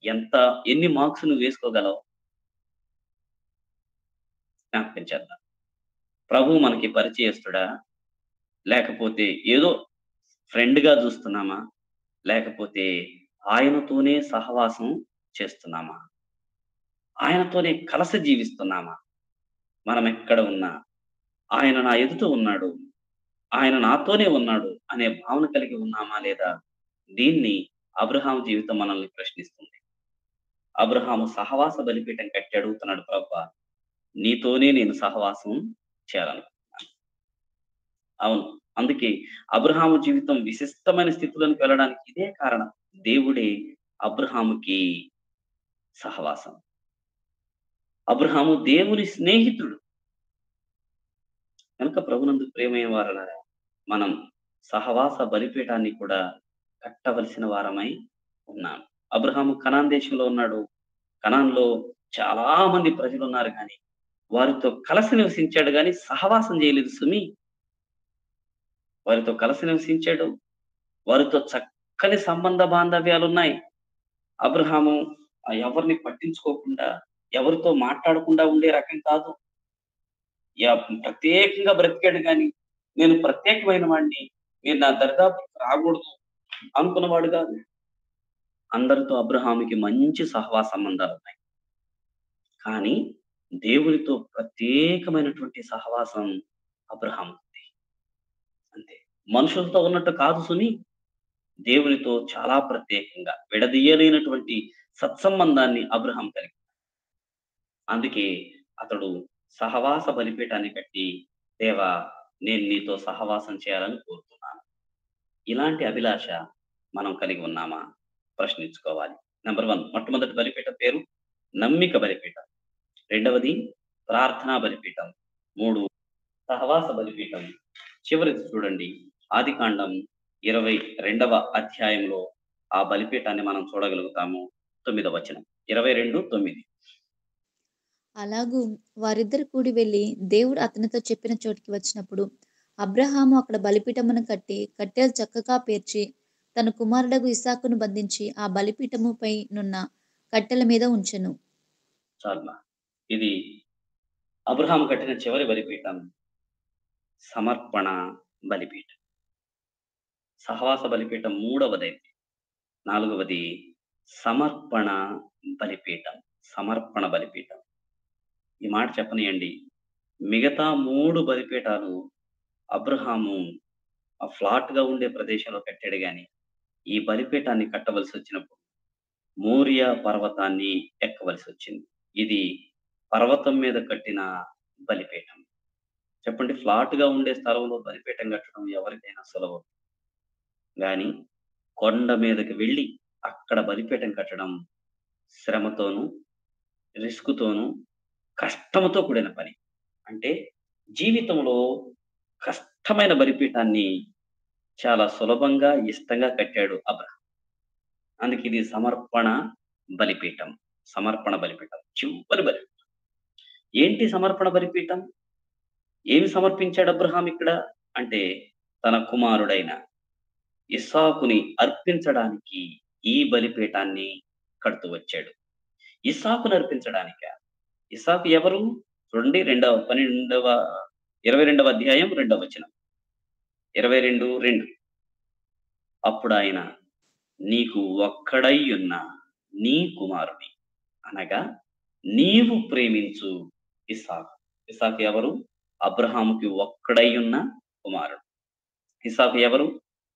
ఎన్ని మార్క్స్ నువ్వు వేసుకోగలవు? జ్ఞాపకం చేద్దాం. ప్రభువు మనకి పరిచయస్తుడా? లేకపోతే ఏదో ఫ్రెండ్‌గా చూస్తున్నామా? లేకపోతే ఆయనతోనే సహవాసం చేస్తున్నామా? ఆయనతోనే కలిసి జీవిస్తున్నామా? మనమెక్కడ ఉన్నా ఆయన నా ఎదుట ఉన్నాడు, ఆయన నాతోనే ఉన్నాడు అనే భావన కలిగి ఉన్నామా లేదా? దీన్ని అబ్రహాము జీవితం మనల్ని ప్రశ్నిస్తుంది. అబ్రహాము సహవాస బలిపీఠం కట్టి అడుగుతున్నాడు, ప్రభువా నీతోనే నేను సహవాసం చేయాలనుకుంటున్నాను. అవును. అందుకే అబ్రహాము జీవితం విశిష్టమైన స్థితిలోనికి వెళ్ళడానికి ఇదే కారణం. దేవుడే అబ్రహాముకి సహవాసం. అబ్రహాము దేవుని స్నేహితుడు. కనుక ప్రభునందు ప్రియమైన వారలారా, మనం సహవాస బలిపీఠాన్ని కూడా కట్టవలసిన వారమై ఉన్నాం. అబ్రహాము కనాన్ దేశంలో ఉన్నాడు. కనాన్‌లో చాలా మంది ప్రజలున్నారు గాని, వారితో కలిసి నివసించాడు గాని సహవాసం చేయలేదు సుమీ. వారితో కలిసి నివసించాడు. వారితో చక్కని సంబంధ బాంధవ్యాలున్నాయి. అబ్రహాము ఎవరిని పట్టించుకోకుండా, ఎవరితో మాట్లాడకుండా ఉండే రకం కాదు. ప్రత్యేకంగా బ్రతికాడు గాని, నేను ప్రత్యేకమైన వాడిని, మీరు నా దరిదాపులకు రాకూడదు అనుకున్నవాడు కాదు. అందరితో అబ్రహాముకి మంచి సహవాస సంబంధాలున్నాయి. కానీ దేవునితో ప్రత్యేకమైనటువంటి సహవాసం అబ్రహాముకుంది. అంతే. మనుషులతో ఉన్నట్టు కాదు సుమీ. దేవునితో చాలా ప్రత్యేకంగా విడదీయలేనటువంటి సత్సంబంధాన్ని అబ్రహాం కలిగి. అందుకే అతడు సహవాస బలిపీఠాన్ని కట్టి, దేవా నేను నీతో సహవాసం చేయాలని కోరుతున్నాను. ఇలాంటి అభిలాష మనం కలిగి ఉన్నామా? ప్రశ్నించుకోవాలి. నంబర్ 1 మొట్టమొదటి బలిపీఠం పేరు నమ్మిక బలిపీఠం. రెండవది ప్రార్థనా బలిపీఠం. 3 సహవాస బలిపీఠం. చివరిది చూడండి, ఆదికాండం 22వ అధ్యాయంలో ఆ బలిపీఠాన్ని మనం చూడగలుగుతాము. 9వ వచనం. 22:9. అలాగూ వారిద్దరు కూడి వెళ్ళి దేవుడు అతనితో చెప్పిన చోటికి వచ్చినప్పుడు అబ్రహాము అక్కడ బలిపీఠమును కట్టి కట్టెలు చక్కగా పేర్చి తన కుమారుడగు ఇస్సాకును బంధించి ఆ బలిపీఠముపై నున్న కట్టెల మీద ఉంచెను. చాలుమా. ఇది అబ్రహాము కట్టిన చివరి బలిపీఠం. సమర్పణ బలిపీఠం. సహవాస బలిపీఠం 3వదైతే. 4వది సమర్పణ బలిపీఠం. సమర్పణ బలిపీఠం. ఈ మాట చెప్పనీయండి. మిగతా 3 బలిపీఠాలు అబ్రహాము ఫ్లాట్‌గా ఉండే ప్రదేశంలో కట్టాడు గాని, ఈ బలిపీఠాన్ని కట్టవలసి వచ్చినప్పుడు మోరియా పర్వతాన్ని ఎక్కవలసి వచ్చింది. ఇది పర్వతం మీద కట్టిన బలిపీఠం. చెప్పండి, ఫ్లాట్ గా ఉండే స్థలంలో బలిపీఠం కట్టడం ఎవరికైనా సులభం. గాని కొండ మీదకి వెళ్ళి అక్కడ బలిపీఠం కట్టడం శ్రమతోనూ, రిస్క్‌తోనూ, కష్టముతో కూడిన పని. అంటే జీవితంలో కష్టమైన బలిపీఠాన్ని చాలా సులభంగా, ఇష్టంగా కట్టాడు అబ్రాహాం. అందుకే ఇది సమర్పణ బలిపీఠం. సమర్పణ బలిపీఠం. చివరి బలి. ఏంటి సమర్పణ బలిపీఠం? ఏమి సమర్పించాడు అబ్రాహాం ఇక్కడ? అంటే తన కుమారుడైన ఇస్సాకుని అర్పించడానికి ఈ బలిపీఠాన్ని కడుతూ వచ్చాడు. ఇస్సాకును అర్పించడానికా? ఇస్సాకు ఎవరు? చూడండి 22వ అధ్యాయం 2వ వచనం. 22:2. అప్పుడాయన, నీకు ఒక్కడైయున్న నీ కుమారుని, అనగా నీవు ప్రేమించు ఇస్సాకు. ఇస్సాకు ఎవరు? అబ్రాహాముకి ఒక్కడైయున్న కుమారుడు. ఇస్సాకు ఎవరు?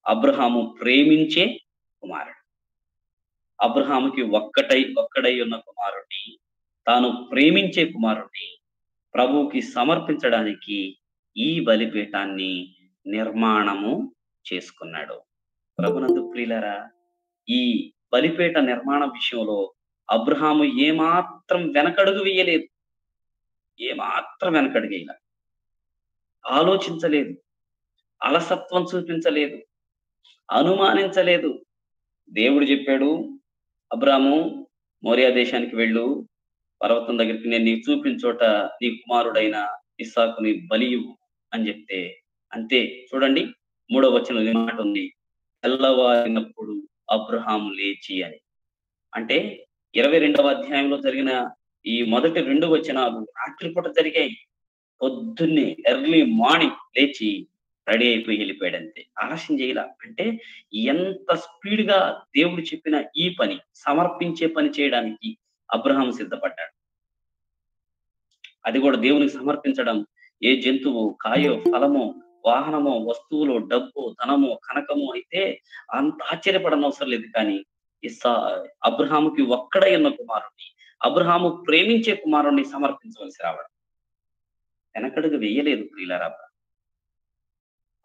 అబ్రాహాము ప్రేమించే కుమారుడు. అబ్రాహాముకి ఒక్కడై ఉన్న కుమారుడిని, తాను ప్రేమించే కుమారుడిని ప్రభువుకి సమర్పించడానికి ఈ బలిపీఠాన్ని నిర్మాణము చేసుకున్నాడు. ప్రభునందు ప్రియులారా, ఈ బలిపీఠ నిర్మాణ విషయంలో అబ్రాహాము ఏమాత్రం వెనకడుగు వేయలేదు. ఏమాత్రం వెనకడుగు వేయల. ఆలోచించలేదు. అలసత్వం చూపించలేదు. అనుమానించలేదు. దేవుడు చెప్పాడు, అబ్రాహాము మోరియా దేశానికి వెళ్ళు, పర్వతం దగ్గరికి నేను నీకు చూపించిన చోట నీ కుమారుడైన ఇస్సాకుని బలి ఇవ్వు అని చెప్తే అంతే. చూడండి 3వ వచనం ఈ మాట ఉంది, తెల్లవారినప్పుడు అబ్రాహాము లేచి అని. అంటే 22వ అధ్యాయంలో జరిగిన ఈ మొదటి 2 వచనాలు రాత్రిపూట జరిగాయి. పొద్దున్నే ఎర్లీ మార్నింగ్ లేచి రెడీ అయిపోయి వెళ్ళిపోయాడు అంతే. ఆలస్యం చేయలా. అంటే ఎంత స్పీడ్ గా దేవుడు చెప్పిన ఈ పని, సమర్పించే పని చేయడానికి అబ్రాహాం సిద్ధపడ్డాడు. అది కూడా దేవునికి సమర్పించడం ఏ జంతువు, కాయో, ఫలమో, వాహనమో, వస్తువులు, డబ్బు, ధనము, కనకము అయితే అంత ఆశ్చర్యపడనవసరం లేదు. కానీ అబ్రాహాముకి ఒక్కడై ఉన్న కుమారుణ్ణి, అబ్రాహాము ప్రేమించే కుమారుణ్ణి సమర్పించవలసి రావడం. వెనకడుగు వెయ్యలేదు ప్రియులారా.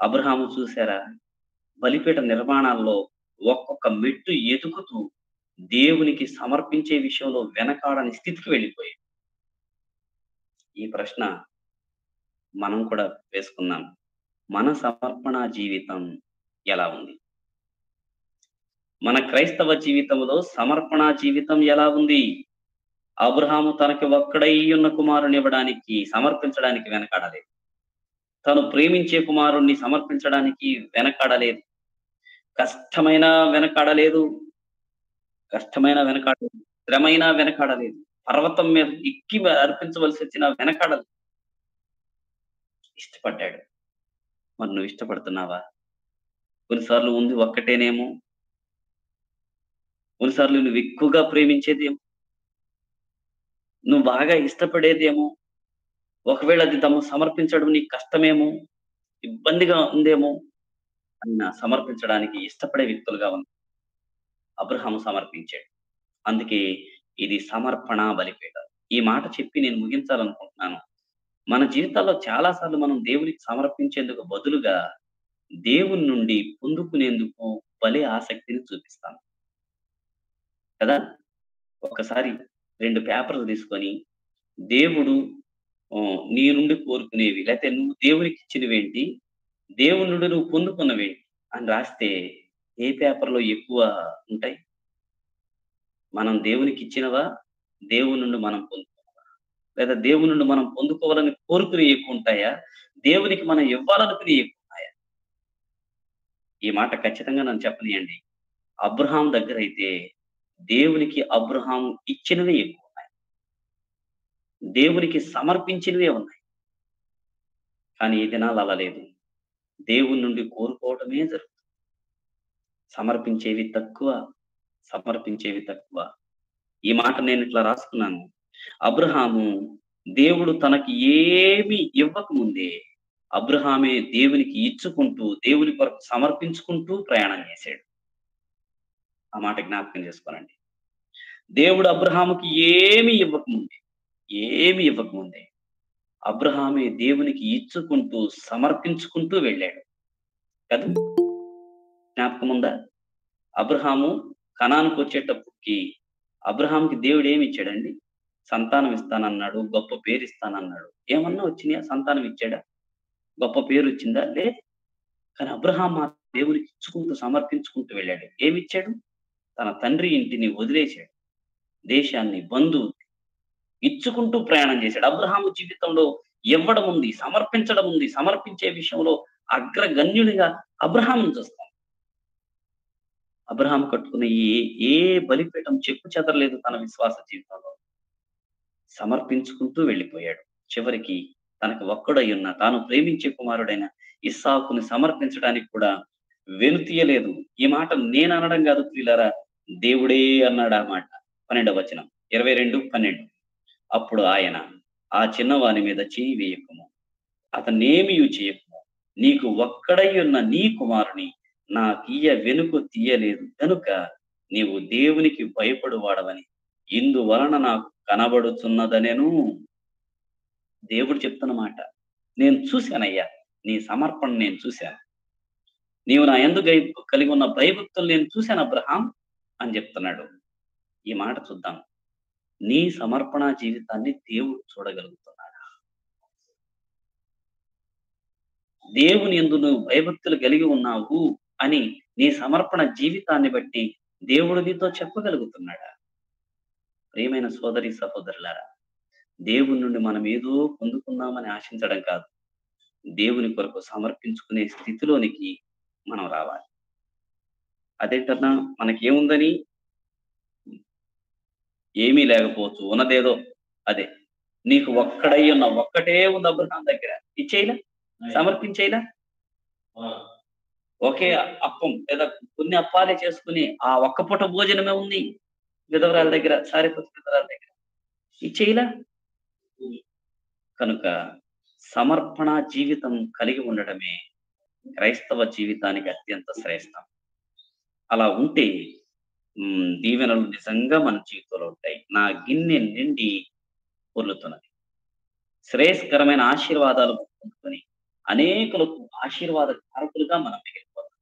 అబ్రాహాము చూసారా, బలిపీఠ నిర్మాణాల్లో ఒక్కొక్క మెట్టు ఎదుగుతూ దేవునికి సమర్పించే విషయంలో వెనకాడని స్థితికి వెళ్ళిపోయాడు. ఈ ప్రశ్న మనం కూడా వేసుకున్నాం. మన సమర్పణ జీవితం ఎలా ఉంది? మన క్రైస్తవ జీవితంలో సమర్పణ జీవితం ఎలా ఉంది? అబ్రాహాము తనకి ఒక్కడై ఉన్న కుమారుని ఇవ్వడానికి, సమర్పించడానికి వెనకాడలేదు. తను ప్రేమించే కుమారుణ్ణి సమర్పించడానికి వెనకాడలేదు. కష్టమైన వెనకాడలేదు. శ్రమైన వెనకాడలేదు. పర్వతం మీద ఎక్కి అర్పించవలసి వచ్చిన వెనకాడలేదు. ఇష్టపడ్డాడు. మరి నువ్వు ఇష్టపడుతున్నావా? కొన్నిసార్లు ఉంది ఒక్కటేనేమో, కొన్నిసార్లు నువ్వు ఎక్కువగా ప్రేమించేదేమో, నువ్వు బాగా ఇష్టపడేదేమో, ఒకవేళ అది సమర్పించడం నీకు కష్టమేమో, ఇబ్బందిగా ఉందేమో, ఆయన సమర్పించడానికి ఇష్టపడే వ్యక్తులుగా ఉంది. అబ్రాహాము సమర్పించాడు. అందుకే ఇది సమర్పణ బలిపీఠం. ఈ మాట చెప్పి నేను ముగించాలనుకుంటున్నాను. మన జీవితాల్లో చాలా సార్లు మనం దేవునికి సమర్పించేందుకు బదులుగా దేవుని నుండి పొందుకునేందుకు బలి ఆసక్తిని చూపిస్తాం కదా. ఒకసారి 2 పేపర్లు తీసుకొని దేవుడు నీ నుండి కోరుకునేవి, లేకపోతే నువ్వు దేవునికి ఇచ్చినవేంటి, దేవుని నుండి నువ్వు పొందుకున్నవేంటి అని రాస్తే ఏ పేపర్లో ఎక్కువ ఉంటాయి? మనం దేవునికి ఇచ్చినవా, దేవుని నుండి మనం పొందుకున్నవా? లేదా దేవుని నుండి మనం పొందుకోవాలని కోరుకుని ఎక్కువ ఉంటాయా, దేవునికి మనం ఇవ్వాలనుకుని ఎక్కువ ఉన్నాయా? ఈ మాట ఖచ్చితంగా నన్ను చెప్పనియండి. అబ్రాహాం దగ్గర అయితే దేవునికి అబ్రాహాం ఇచ్చినవే ఎక్కువ ఉన్నాయి. దేవునికి సమర్పించినవే ఉన్నాయి. కానీ ఈ దినాలు అలా లేదు. దేవుని నుండి కోరుకోవటమే జరుగుతుంది. సమర్పించేవి తక్కువ. ఈ మాట నేను ఇట్లా రాసుకున్నాను. అబ్రాహాము దేవుడు తనకి ఏమి ఇవ్వకముందే అబ్రాహామే దేవునికి ఇచ్చుకుంటూ, దేవుని కొరకు సమర్పించుకుంటూ ప్రయాణం చేశాడు. ఆ మాట జ్ఞాపకం చేసుకోనండి. దేవుడు అబ్రాహాముకి ఏమి ఇవ్వకముందే అబ్రహామే దేవునికి ఇచ్చుకుంటూ, సమర్పించుకుంటూ వెళ్ళాడు. కదా! జ్ఞాపకం ఉందా? అబ్రహాము కనానుకొచ్చేటప్పటికి అబ్రహాముకి దేవుడు ఏమి ఇచ్చాడండి? సంతానం ఇస్తానన్నాడు. గొప్ప పేరిస్తానన్నాడు. ఏమన్నా వచ్చినాయా? సంతానం ఇచ్చాడా? గొప్ప పేరొచ్చిందా? లేదు. కానీ అబ్రహాం మాత్రం దేవునికి ఇచ్చుకుంటూ, సమర్పించుకుంటూ వెళ్ళాడు. ఏమిచ్చాడు? తన తండ్రి ఇంటిని వదిలేసాడు. దేశాన్ని, బంధువుల్ని ఇచ్చుకుంటూ ప్రయాణం చేశాడు. అబ్రహాము జీవితంలో ఇవ్వడం ఉంది, సమర్పించడం ఉంది. సమర్పించే విషయంలో అగ్రగణ్యుడిగా అబ్రహామును చూస్తాం. అబ్రహాం కట్టుకున్న ఏ బలిపీఠం చెక్కు చెదరలేదు తన విశ్వాస జీవితంలో. సమర్పించుకుంటూ వెళ్ళిపోయాడు. చివరికి తనకు ఒక్కడయ్యున్న తాను ప్రేమించే కుమారుడైన ఇస్సాకుని సమర్పించడానికి కూడా వెనుతీయలేదు. ఈ మాట నేననడం కాదు ప్రియులారా, దేవుడే అన్నాడు ఆ మాట. 12వ వచనం 22:12. అప్పుడు ఆయన, ఆ చిన్నవాని మీద చెయ్యి వేయకుము, అతనేమియు చేయకుము. నీకు ఒక్కడయ్యున్న నీ కుమారుని నాకియ్య వెనుక తీయలేదు గనుక నీవు దేవునికి భయపడువాడవని ఇందువలన నాకు కనబడుతున్నదనెను. దేవుడు చెప్తున్న మాట. నేను చూశానయ్యా, నీ సమర్పణ నేను చూశాను. నీవు నా యందు కలిగి ఉన్న భయభక్తులు నేను చూశాను అబ్రహాం అని చెప్తున్నాడు. ఈ మాట చూద్దాం. నీ సమర్పణ జీవితాన్ని దేవుడు చూడగలుగుతున్నాడా? దేవుని యందు నువ్వు భయభక్తులు కలిగి ఉన్నావు అని నీ సమర్పణ జీవితాన్ని బట్టి దేవుడు నీతో చెప్పగలుగుతున్నాడా? ప్రియమైన సోదరి సహోదరులారా, దేవుని నుండి మనం ఏదో పొందుకుందామని ఆశించడం కాదు. దేవుని కొరకు సమర్పించుకునే స్థితిలోనికి మనం రావాలి. అదేంటన్నా మనకేముందని ఏమీ లేకపోవచ్చు, ఉన్నదేదో అదే. నీకు ఒక్కడై ఉన్న ఒక్కటే ఉంది అబ్రహాం దగ్గర. ఇచ్చేయిలా, సమర్పించేయిలా. ఒకే అప్పం లేదా కొన్ని అప్పాలే చేసుకుని ఆ ఒక్క పూట భోజనమే ఉంది విధవరాల దగ్గర, సారెపతు విధవరాల దగ్గర. ఇచ్చేయిలా. కనుక సమర్పణ జీవితం కలిగి ఉండటమే క్రైస్తవ జీవితానికి అత్యంత శ్రేష్టం. అలా ఉంటే దీవెనలు నిజంగా మన జీవితంలో ఉంటాయి. నా గిన్నె నిండి పొర్లుతున్నది. శ్రేయస్కరమైన ఆశీర్వాదాలు పొందుకొని అనేకులకు ఆశీర్వాద కారకులుగా మనం మిగిలిపోతాం.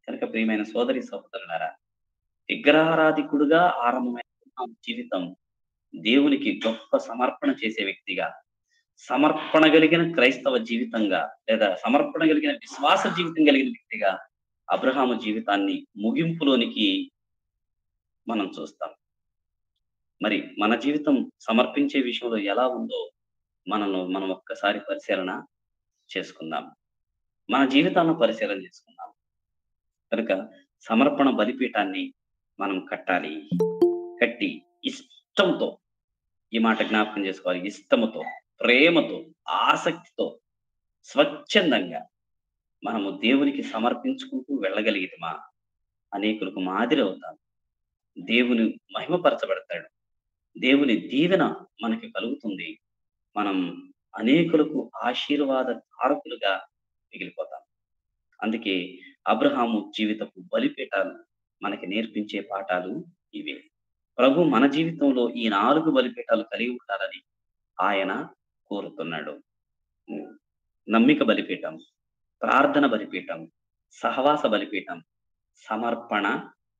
కనుక ప్రియమైన సోదరి సహోదరులారా, విగ్రహారాధికుడుగా ఆరంభమైన జీవితం దేవునికి గొప్ప సమర్పణ చేసే వ్యక్తిగా, సమర్పణ కలిగిన క్రైస్తవ జీవితంగా లేదా సమర్పణ కలిగిన విశ్వాస జీవితం కలిగిన వ్యక్తిగా అబ్రహాము జీవితాన్ని ముగింపులోనికి మనం చూస్తాం. మరి మన జీవితం సమర్పించే విషయంలో ఎలా ఉందో మనం ఒక్కసారి పరిశీలన చేసుకుందాం. మన జీవితాలను పరిశీలన చేసుకుందాం. కనుక సమర్పణ బలిపీఠాన్ని మనం కట్టి ఇష్టంతో, ఈ మాట జ్ఞాపకం చేసుకోవాలి, ఇష్టముతో, ప్రేమతో, ఆసక్తితో, స్వచ్ఛందంగా మనము దేవునికి సమర్పించుకుంటూ వెళ్ళగలిగితమా అనేకులకు మాదిరి అవుతాం. దేవుని మహిమపరచబడతాడు. దేవుని దీవెన మనకి కలుగుతుంది. మనం అనేకులకు ఆశీర్వాద కారకులుగా మిగిలిపోతాం. అందుకే అబ్రహాము జీవితపు బలిపీఠాలు మనకి నేర్పించే పాఠాలు ఇవే. ప్రభు మన జీవితంలో ఈ 4 బలిపీఠాలు కలిగి ఉండాలని ఆయన కోరుతున్నాడు. నమ్మిక బలిపీఠం, ప్రార్థన బలిపీఠం, సహవాస బలిపీఠం, సమర్పణ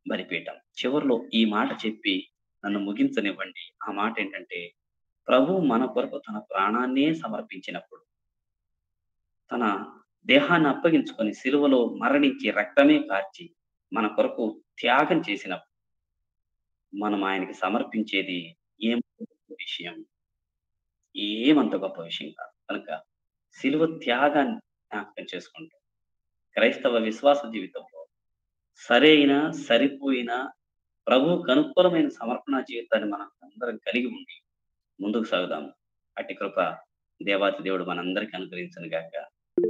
బలిపీఠం. చివరిలో ఈ మాట చెప్పి నన్ను ముగించనివ్వండి. ఆ మాట ఏంటంటే, ప్రభు మన కొరకు తన ప్రాణాన్నే సమర్పించినప్పుడు, తన దేహాన్ని అప్పగించుకొని సిలువలో మరణించి రక్తమే కార్చి మన కొరకు త్యాగం చేసినప్పుడు మనం ఆయనకి సమర్పించేది ఏం విషయం, ఏమంత గొప్ప విషయం కాదు. కనుక సిలువ త్యాగాన్ని జ్ఞాపకం చేసుకుంటూ క్రైస్తవ విశ్వాస జీవితంలో సరిపోయిన ప్రభువుకు అనుకూలమైన సమర్పణ జీవితాన్ని మనం అందరం కలిగి ఉండి ముందుకు సాగుదాం. అట్టి కృప దేవాతి దేవుడు మనందరికీ అనుగ్రహించను గాక.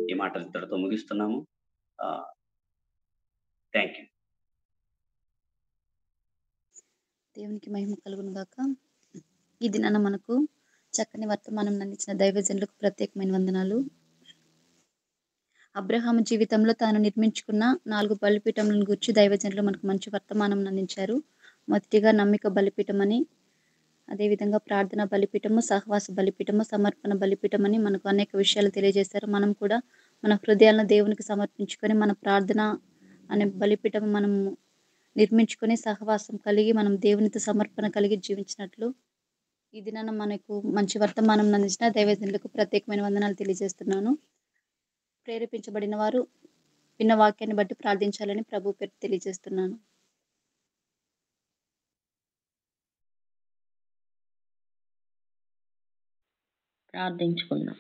ఈ మాటలు ఇద్దరితో ముగిస్తున్నాము. Thank you. దేవునికి మహిమ కలుగును గాక. ఈ దినాన మనకు చక్కని వర్తమానం అందించిన దైవజనులకు ప్రత్యేకమైన వందనాలు. అబ్రహాము జీవితంలో తాను నిర్మించుకున్న 4 బలిపీఠములను గురించి దైవజనులు మనకు మంచి వర్తమానం అందించారు. మొదటిగా నమ్మిక బలిపీఠం అని, అదేవిధంగా ప్రార్థన బలిపీఠము, సహవాస బలిపీఠము, సమర్పణ బలిపీఠం అని మనకు అనేక విషయాలు తెలియజేశారు. మనం కూడా మన హృదయాలను దేవునికి సమర్పించుకొని మన ప్రార్థన అనే బలిపీఠం మనము నిర్మించుకొని సహవాసం కలిగి మనం దేవునితో సమర్పణ కలిగి జీవించినట్లు ఈ దినాన మనకు మంచి వర్తమానం అందించిన దైవజనులకు ప్రత్యేకమైన వందనాలు తెలియజేస్తున్నాను. ప్రేరేపించబడిన వారు విన్న వాక్యాన్ని బట్టి ప్రార్థించాలని ప్రభు పేరు తెలియజేస్తున్నాను. ప్రార్థించుకుందాం.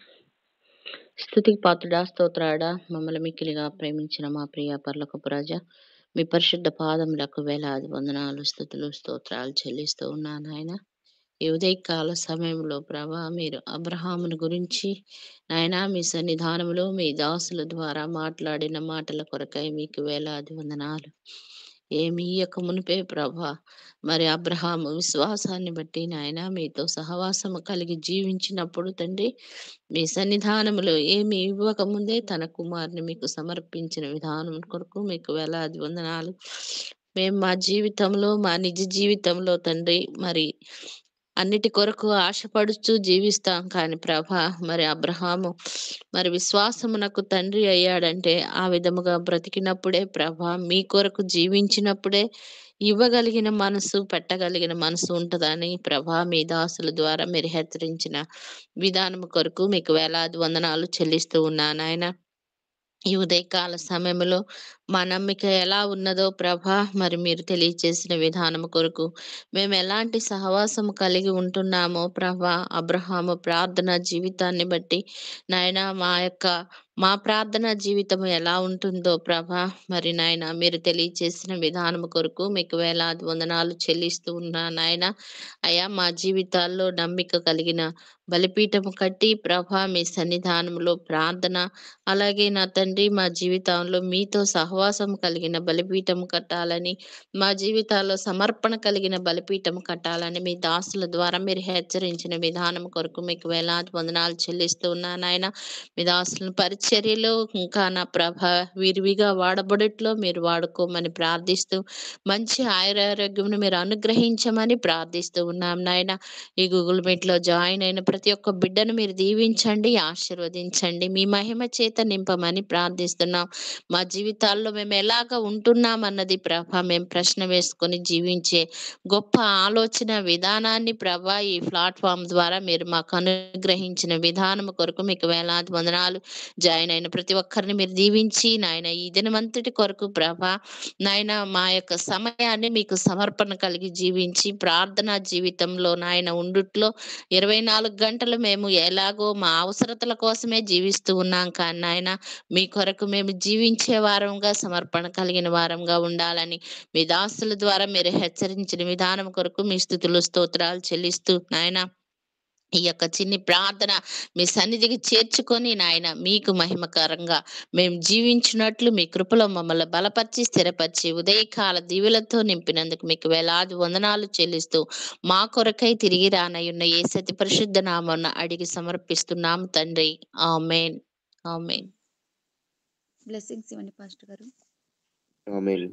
స్తుతికి పాత్రుడా, స్తోత్రాడా, మమ్మల్ని మిక్కిలిగా ప్రేమించిన మా ప్రియ పరలోకపు రాజా, మీ పరిశుద్ధ పాదములకు వేలాది వందనాలు, స్తుతులు, స్తోత్రాలు చెల్లిస్తూ ఉన్నాను ఆయన. ఈ ఉదయకాల సమయంలో ప్రభా, మీరు అబ్రహామును గురించి నాయనా మీ సన్నిధానంలో మీ దాసుల ద్వారా మాట్లాడిన మాటల కొరకై మీకు వేలాది వందనాలు. ఏమి ఇయ్యక మునిపే ప్రభా, మరి అబ్రహాము విశ్వాసాన్ని బట్టి నాయన మీతో సహవాసము కలిగి జీవించినప్పుడు తండ్రి, మీ సన్నిధానములో ఏమి ఇవ్వక ముందే తన కుమారుని మీకు సమర్పించిన విధానం కొరకు మీకు వేలాది వందనాలు. మేము మా జీవితంలో, మా నిజ జీవితంలో తండ్రి, మరి అన్నిటి కొరకు ఆశపడుచు జీవిస్తాం. కానీ ప్రభా, మరి అబ్రహాము మరి విశ్వాసమునకు తండ్రి అయ్యాడంటే ఆ విధముగా బ్రతికినప్పుడే ప్రభా, మీ కొరకు జీవించినప్పుడే ఇవ్వగలిగిన మనసు, పెట్టగలిగిన మనసు ఉంటుందని ప్రభా మీ దాసుల ద్వారా మీరు హెచ్చరించిన విధానం కొరకు మీకు వేలాది వందనాలు చెల్లిస్తూ ఉన్నాను ఆయన. ఈ ఉదయకాల సమయంలో మా నమ్మిక ఎలా ఉన్నదో ప్రభా, మరి మీరు తెలియచేసిన విధానం కొరకు మేము ఎలాంటి సహవాసము కలిగి ఉంటున్నామో ప్రభా, అబ్రహాము ప్రార్థన జీవితాన్ని బట్టి నాయన మా ప్రార్థన జీవితం ఎలా ఉంటుందో ప్రభా, మరి నాయన మీరు తెలియచేసిన విధానం కొరకు మీకు వేలాది వందనాలు చెల్లిస్తూ ఉన్నా నాయన. అయ్యా, మా జీవితాల్లో నమ్మిక కలిగిన బలిపీఠము కట్టి ప్రభా మీ సన్నిధానంలో ప్రార్థన, అలాగే నా తండ్రి మా జీవితంలో మీతో సహవాసం కలిగిన బలిపీఠం కట్టాలని, మా జీవితాల్లో సమర్పణ కలిగిన బలిపీఠం కట్టాలని మీ దాసుల ద్వారా మీరు హెచ్చరించిన విధానం కొరకు మీకు వేలాది వందనాలు చెల్లిస్తూ ఉన్నాను ఆయన. మీ దాసులను పరిచర్యలో ఇంకా నా ప్రభ విరివిగా వాడబడట్లో మీరు వాడుకోమని ప్రార్థిస్తూ, మంచి ఆయురారోగ్యమును మీరు అనుగ్రహించమని ప్రార్థిస్తూ ఉన్నాం నాయన. ఈ గూగుల్ మీట్ లో జాయిన్ అయిన ప్రతి ఒక్క బిడ్డను మీరు దీవించండి, ఆశీర్వదించండి, మీ మహిమ చేత నింపమని ప్రార్థిస్తున్నాం. మా జీవితాల్లో మేము ఎలాగ ఉంటున్నాం అన్నది ప్రభ మేము ప్రశ్న వేసుకొని జీవించే గొప్ప ఆలోచన విధానాన్ని ప్రభ ఈ ప్లాట్ఫామ్ ద్వారా మీరు మాకు అనుగ్రహించిన విధానం కొరకు మీకు వేలాది వందనాలు. జాయిన్ అయిన ప్రతి ఒక్కరిని మీరు దీవించి నాయన ఈ దినమంతటి కొరకు ప్రభ నాయన మా యొక్క సమయాన్ని మీకు సమర్పణ కలిగి జీవించి ప్రార్థనా జీవితంలో నాయన ఉండుట్లో 24 గంటలు మేము ఎలాగో మా అవసరతల కోసమే జీవిస్తూ ఉన్నాం. కానీ నాయన మీ కొరకు మేము జీవించే వారంగా, సమర్పణ కలిగిన వారంగా ఉండాలని మీ దాసుల ద్వారా మీరు హెచ్చరించిన విధానం కొరకు మీ స్తుతులు స్తోత్రాలు చెల్లిస్తూ నాయన ఈ యొక్క చిన్ని ప్రార్థన మీ సన్నిధికి చేర్చుకొని నాయన మీకు మహిమకరంగా మేము జీవించినట్లు మీ కృపలో మమ్మల్ని బలపరిచి స్థిరపరిచి ఉదయకాల దీవులతో నింపినందుకు మీకు వేలాది వందనాలు చెల్లిస్తూ మా కొరకై తిరిగి రానయ్యున్న యేసతి పరిశుద్ధ నామమున అడిగి సమర్పిస్తున్నాం తండ్రి. ఆమేన్, ఆమేన్. బ్లెస్సింగ్స్ ఇవ్వండి పాస్టర్ గారు. ఆమేన్.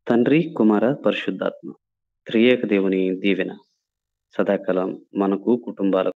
తండ్రి, కుమార, పరిశుద్ధాత్మ త్రియేక దేవుని దీవెన సదాకాలం మనకు కుటుంబాలకు